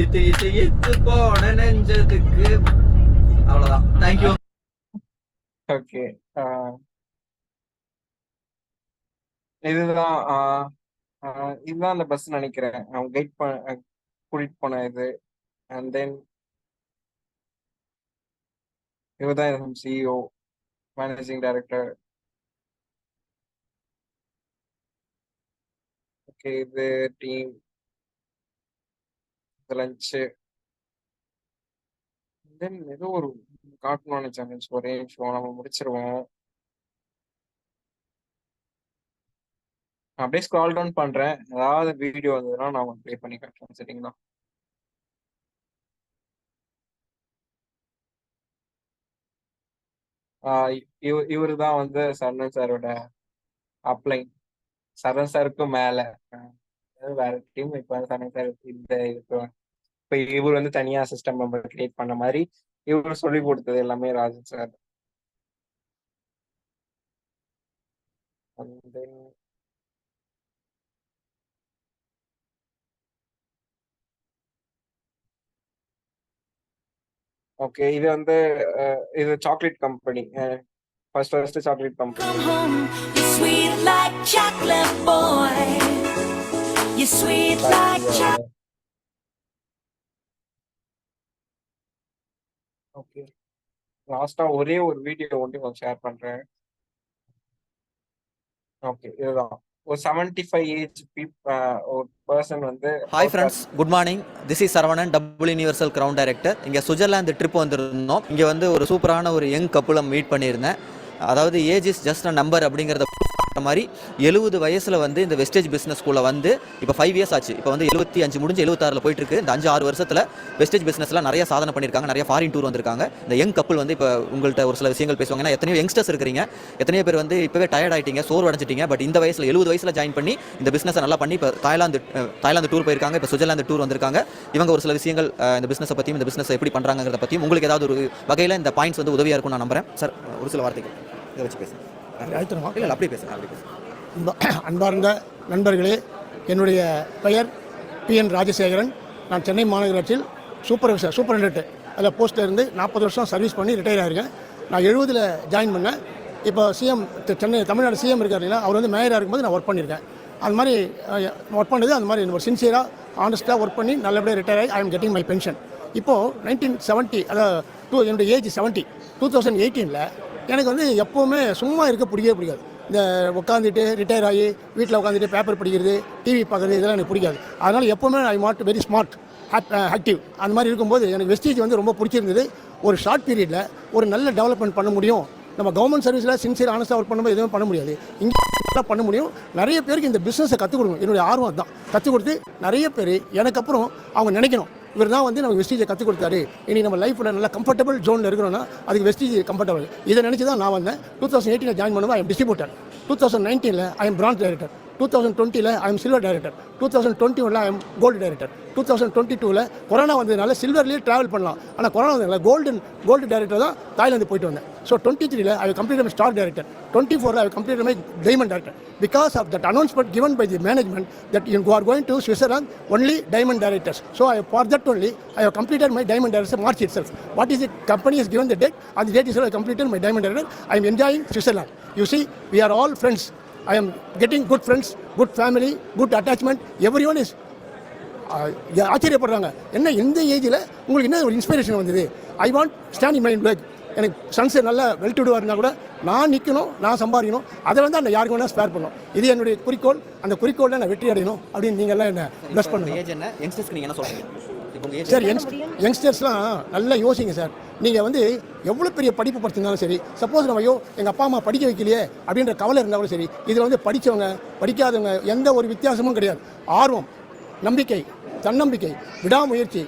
இத்து இத்து இத்து போன நெஞ்சதுக்கு. அவ்வளவுதான். தேங்க்யூ. ஓகே, இதுதான் இதுதான் அந்த பஸ் நினைக்கிறேன். அவங்க கைட் கூட்டிட்டு போன இது. அண்ட் தென் இவர்தான் சிஇஓ, மேனேஜிங் டைரக்டர். ஓகே, இது டீம், லஞ்சு. தென் ஏதோ ஒரு காட்டணும்னு நினைச்சாங்க. ஒரே நிமிஷம் நம்ம முடிச்சிருவோம். அப்படியே ஸ்க்ரால் டவுன் பண்றேன். ஏதாவது வீடியோ வந்ததுன்னா நான் உங்களுக்கு ப்ளே பண்ணி காட்டுறேன். சரிங்களா? இவரு தான் வந்து சரண் சாரோட அப்ளைன். சரண் சாருக்கு மேல வேற டீம். இப்ப சரண் சார் இந்த இப்ப இவர் வந்து தனியா சிஸ்டம் மெம்பர் கிரியேட் பண்ண மாதிரி இவரு சொல்லி கொடுத்தது எல்லாமே ராஜன் சார். ஓகே, இது வந்து இது chocolate company. First chocolate company. Okay, லாஸ்டா ஒரே ஒரு வீடியோ ஒன்று கொஞ்சம் ஷேர் பண்றேன். ஓகே, இதுதான் ஒரு 75 ஏஜ் ஒரு பர்சன் வந்து. Hi friends, good morning. This is Saravanan, double universal crown director. இங்கே சுவிட்சர்லாந்து ட்ரிப் வந்திருந்தோம். இங்கே வந்து ஒரு சூப்பரான ஒரு யங் கப்புளை மீட் பண்ணியிருந்தேன். அதாவது age is just a number அப்படிங்கிறத மாதிரி 70 வயசில் வந்து இந்த வெஸ்டேஜ் பிஸ்னஸ் ஸ்கூலில் வந்து இப்போ 5 இயர்ஸ் ஆச்சு. இப்போ வந்து 75 முடிஞ்சு 76 போயிட்டு இருக்கு. இந்த 5-6 வருஷத்தில் வெஸ்டேஜ் பிஸ்னஸில் நிறைய சாதனை பண்ணியிருக்காங்க. நிறைய ஃபாரின் டூர் வந்திருக்காங்க. இந்த யங் கப்புள் வந்து இப்போ உங்கள்கிட்ட ஒரு சில விஷயங்கள் பேசுவாங்க. ஏன்னா எத்தனையோ யங்ஸ்டர்ஸ் இருக்கிறீங்க, எத்தனையோ பேர் வந்து இப்போவே டயர்ட் ஆகிட்டீங்க, சோர்வு அடைஞ்சிட்டீங்க. பட் இந்த வயசில் 70 வயசில் ஜாயின் பண்ணி இந்த பிஸ்னஸை நல்லா பண்ணி இப்போ தாய்லாந்து டூர் போயிருக்காங்க. இப்போ சுவிட்சர்லாந்து டூர் வந்திருக்காங்க. இவங்க ஒரு சில விஷயங்கள் இந்த பிஸ்னஸை பற்றியும் இந்த பிஸ்னஸ் எப்படி பண்ணுறாங்கிறத பற்றியும் உங்களுக்கு ஏதாவது ஒரு வகையில் இந்த பாயிண்ட்ஸ் வந்து உதவியாக இருக்கும் நான் நம்புறேன். சார், ஒரு சில வார்த்தைகள் இதை வச்சு பேசுகிறேன். இல்லை அப்படியே பேசுகிறேன். அன்பார்ந்த நண்பர்களே, என்னுடைய பெயர் PN ராஜசேகரன். நான் சென்னை மாநகராட்சியில் சூப்பரண்டென்ட் அதில் போஸ்ட்டில் இருந்து 40 வருஷம் சர்வீஸ் பண்ணி ரிட்டையர் ஆகிருக்கேன். நான் 70ல் ஜாயின் பண்ணேன். இப்போ சிஎம் தமிழ்நாடு சிஎம் இருக்கார் இல்லைங்களா, அவர் வந்து மேயராக இருக்கும்போது நான் ஒர்க் பண்ணியிருக்கேன். அது மாதிரி ஒர்க் பண்ணது அந்த மாதிரி ஒரு சின்சியராக ஆனஸ்ட்டாக ஒர்க் பண்ணி நல்லபடியாக ரிட்டையர் ஆகி I am getting my pension. இப்போது 1970, அதாவது என்னுடைய ஏஜ் 70, 2018 எனக்கு வந்து எப்போவுமே சும்மா இருக்க பிடிக்காது. இந்த உட்காந்துட்டு ரிட்டையர் ஆகி வீட்டில் உட்காந்துட்டு பேப்பர் படிக்கிறது, டிவி பார்க்குறது, இதெல்லாம் எனக்கு பிடிக்காது. அதனால் எப்போவுமே I want very smart, active. அந்த மாதிரி இருக்கும்போது எனக்கு வெஸ்டேஜ் வந்து ரொம்ப பிடிச்சிருந்தது. ஒரு ஷார்ட் பீரியடில் ஒரு நல்ல டெவலப்மெண்ட் பண்ண முடியும். நம்ம கவர்மெண்ட் சர்வீஸில் சின்சியர் ஆனஸ்ட்டாக ஒர்க் பண்ணும்போது எதுவும் பண்ண முடியாது. இங்கே பண்ண முடியும். நிறைய பேருக்கு இந்த பிஸ்னஸை கற்றுக் கொடுக்கணும். என்னுடைய ஆர்வம் தான். கற்றுக் கொடுத்து நிறைய பேர் எனக்கு அப்புறம் அவங்க நினைக்கணும், இவர் தான் வந்து நமக்கு வெஸ்டேஜை கற்றுக் கொடுத்தாரு. இனி நம்ம லைஃப்பில் நல்லா கம்ஃபர்டபுள் ஜோனில் இருக்கிறோன்னா அதுக்கு வெஸ்டேஜ் கம்ஃபர்டபுள். இதை நினச்சி தான் நான் வந்தேன். 2018 ஜாயின் பண்ணும்போது I am distributor. 2019 I am branch director. 2020 I am silver director, 2021 I am gold director, 2022 corona வந்ததுனால சில்வர்லேயே ட்ராவல் பண்ணலாம், ஆனால் கொரோனா வந்ததுனால கோல்டு டைரக்டர் தான் தாய்லாந்து போயிட்டு வந்தேன். So 23 I complete my star director, 24 I complete my diamond director. Because of that announcement given by the management that you are going to Switzerland only diamond directors. So for that only I have completed my diamond director March itself. What is it? Company has given the date, on the date itself I completed my diamond director. I am enjoying Switzerland. You see, we are all friends. I am getting good friends, good family, good attachment. Everyone is ஆச்சரியப்படுறாங்க, என்ன இந்த ஏஜில் உங்களுக்கு என்ன ஒரு inspiration வந்தது? I want stand in my like. எனக்கு sons நல்லா well to டூவாக இருந்தால் கூட நான் நிற்கணும், நான் சம்பாதிக்கணும், அதை வந்து அந்த யாருக்கு வேணால் ஸ்பேர் பண்ணணும். இது என்னுடைய குறிக்கோள். அந்த குறிக்கோளில் நான் வெற்றி அடையணும் அப்படின்னு நீங்கள்லாம் என்ன ப்ளஸ் பண்ணுங்க. ஏஜ் என்ன, யங்ஸ்டர்ஸ்க்கு நீங்கள் என்ன சொல்கிறீங்க சார்? யங்ஸ்டர்ஸ்லாம் நல்லா யோசிங்க சார். நீங்கள் வந்து எவ்வளோ பெரிய படிப்பு படிச்சிருந்தாலும் சரி, சப்போஸ் நம்ம எங்கள் அப்பா அம்மா படிக்க வைக்கலையே அப்படின்ற கவலை இருந்தாலும் சரி, இதில் வந்து படித்தவங்க படிக்காதவங்க எந்த ஒரு வித்தியாசமும் கிடையாது. ஆர்வம், நம்பிக்கை, தன்னம்பிக்கை, விடாமுயற்சி,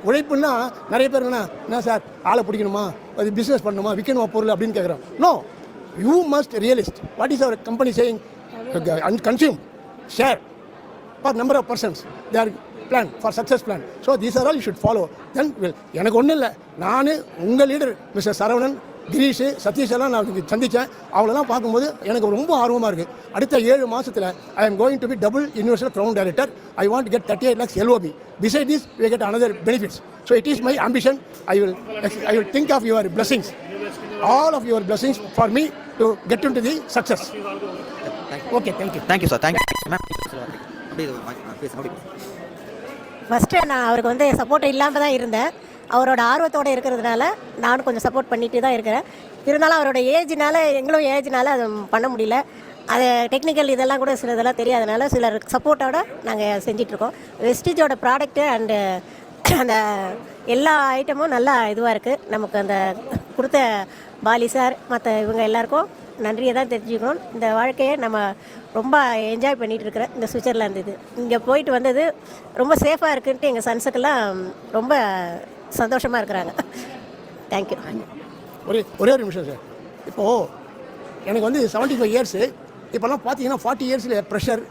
உழைப்புன்னா நிறைய பேர் என்ன சார் ஆளை பிடிக்கணுமா, அது பிஸ்னஸ் பண்ணணுமா, விற்கணுமா பொருள் அப்படின்னு கேட்குறோம். No, you must realist. What is our company saying? Consume, share for number of persons, they are plan for success plan. So these are all you should follow. Then will எனக்கு ஒன்றும் இல்லை, நான் உங்கள் leader mister Saravanan, Girish, Satish எல்லாம் நான் சந்தித்தேன். அவங்களெல்லாம் பார்க்கும்போது எனக்கு ரொம்ப ஆர்வமாக இருக்குது. அடுத்த 7 மாதத்தில் I am going to be double universal crown director. I want get 38 lakhs LOB. Beside this, we get another benefits. So it is my ambition. I will think of your blessings, all of your blessings for me to get into the success. Okay, thank you. Thank you sir. Thank you ma'am. First நான் அவருக்கு வந்து support இல்லாமல் தான் இருந்தேன். அவரோட ஆர்வத்தோடு இருக்கிறதுனால நானும் கொஞ்சம் சப்போர்ட் பண்ணிட்டு தான் இருக்கிறேன். இருந்தாலும் அவரோட ஏஜ்னால, எங்களும் ஏஜ்னால அதை பண்ண முடியல. அது டெக்னிக்கல் இதெல்லாம் கூட சில இதெல்லாம் தெரியாதனால சிலர் சப்போர்ட்டோடு நாங்கள் செஞ்சிட்ருக்கோம். வெஸ்டீஜோட ப்ராடக்ட்டு அண்டு அந்த எல்லா ஐட்டமும் நல்லா இதுவாக இருக்குது. நமக்கு அந்த கொடுத்த பாலி சார் மற்ற இவங்க எல்லாருக்கும் நன்றியை தான் தெரிஞ்சுக்கணும். இந்த வாழ்க்கையை நம்ம ரொம்ப என்ஜாய் பண்ணிகிட்டு இருக்கிறேன். இந்த சுவிட்சர்லாந்து இது இங்கே போயிட்டு வந்தது ரொம்ப சேஃபாக இருக்குன்ட்டு எங்கள் சன்ஸுக்கெல்லாம் ரொம்ப சந்தோஷமாக இருக்கிறாங்க. தேங்க்யூ. ஒரே ஒரு நிமிஷம் சார். இப்போது எனக்கு வந்து 75 இயர்ஸு. இப்போல்லாம் பார்த்தீங்கன்னா 40 இயர்ஸில் ப்ரெஷர்,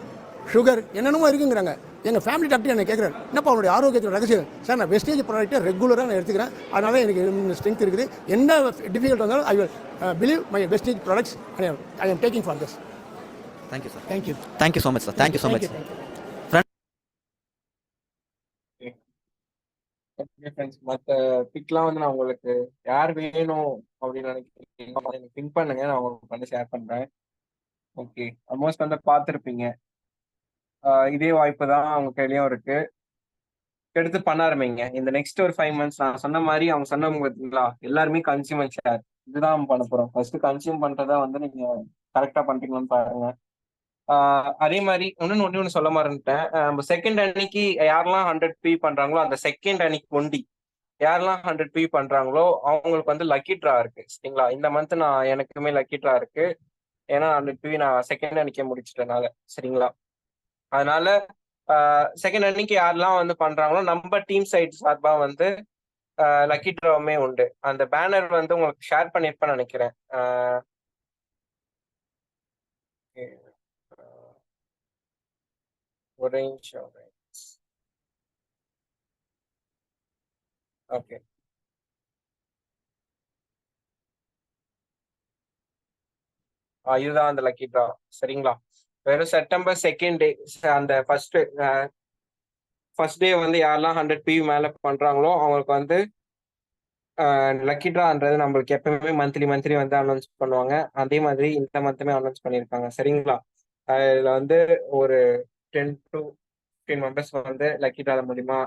சுகர் என்னென்னமோ இருக்குங்கிறாங்க. எங்கள் ஃபேமிலி டாக்டர் என்ன கேட்குறாரு, என்னப்பா அவனுடைய ஆரோக்கியத்தோட ரகசியம்? சார், நான் வெஸ்டேஜ் ப்ராடக்ட்டை ரெகுலராக நான் எடுத்துக்கிறேன், அதனால எனக்கு ஸ்ட்ரென்த் இருக்குது. என்ன டிஃபிகல்ட் வந்தாலும் I will believe my wastage products. ஐ ஆம் taking for this. Thank you sir. Thank you. Thank you so much sir. Thank you so much. மற்ற பிக்லாம் வந்து நான் உங்களுக்கு யார் வேணும் அப்படின்னு நினைக்கிறீங்க பிங்க் பண்ணுங்க, நான் உங்களுக்கு பண்ணி ஷேர் பண்றேன். ஓகே, ஆல்மோஸ்ட் வந்து பார்த்துருப்பீங்க. இதே வாய்ப்பு தான் அவங்க கையிலயும் இருக்கு. எடுத்து பண்ண ஆரம்பிங்க. இந்த நெக்ஸ்ட் ஒரு 5 months நான் சொன்ன மாதிரி அவங்க சொன்னவங்க பார்த்தீங்களா, எல்லாருமே கன்சியூமர் ஷேர் இதுதான் பண்ண போறோம். ஃபர்ஸ்ட் கன்சியூம் பண்றதா வந்து நீங்க கரெக்டா பண்றீங்கன்னு பாருங்க. அதே மாதிரி ஒன்னு சொல்ல மாட்டேன். நம்ம செகண்ட் அன்னைக்கு யாரெல்லாம் 100p பண்றாங்களோ அந்த செகண்ட் அன்னைக்கு ஒண்டி யாரெல்லாம் 100p பண்றாங்களோ அவங்களுக்கு வந்து லக்கி ட்ரா இருக்கு. சரிங்களா? இந்த மந்த் நான் எனக்குமே லக்கி ட்ரா இருக்கு. ஏன்னா 100p நான் செகண்ட் அன்னைக்கே முடிச்சிட்டனால. சரிங்களா? அதனால செகண்ட் அன்னைக்கு யாரெல்லாம் வந்து பண்றாங்களோ நம்ம டீம் சைட் சார்பா வந்து லக்கி ட்ராவுமே உண்டு. அந்த பேனர் வந்து உங்களுக்கு ஷேர் பண்ணிருப்பேன்னு நினைக்கிறேன். ஒரு நிமிஷம். ஓகே, இதுதான் அந்த லக்கி ட்ரா. சரிங்களா? வெறும் செப்டம்பர் 2nd டே அந்த ஃபர்ஸ்ட் டே வந்து யாரெல்லாம் 100p மேல பண்றாங்களோ அவங்களுக்கு வந்து லக்கி ட்ரான்றது நம்மளுக்கு எப்பவுமே மந்த்லி வந்து அனௌன்ஸ் பண்ணுவாங்க. அதே மாதிரி இந்த மந்த்துமே அனௌன்ஸ் பண்ணியிருக்காங்க. சரிங்களா? இதுல வந்து ஒரு 10 to 15 மெம்பர்ஸ் வந்து லக்கி ட்ரா மூலியமா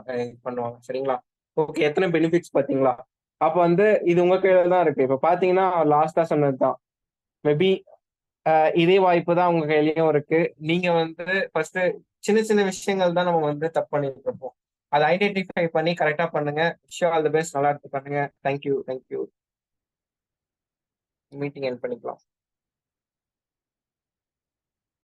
பண்ணுவாங்க. சரிங்களா? ஓகே, எத்தனை பெனிஃபிட்ஸ் பாத்தீங்களா? அப்ப வந்து இது உங்க கையில தான் இருக்கு. இப்ப பாத்தீங்கன்னா லாஸ்டா சொன்னதுதான் மேபி இதே வாய்ப்பு தான் உங்க கையிலயும் இருக்கு. நீங்க வந்து ஃபர்ஸ்ட் சின்ன விஷயங்கள் தான் நம்ம வந்து தப்பு பண்ணிட்டு இருப்போம். அதை ஐடென்டிஃபை பண்ணி கரெக்டா பண்ணுங்க. Show all the best. நல்லா இருக்கு பண்ணுங்க. தேங்க்யூ. மீட்டிங் எண்ட் பண்ணிக்கலாம்.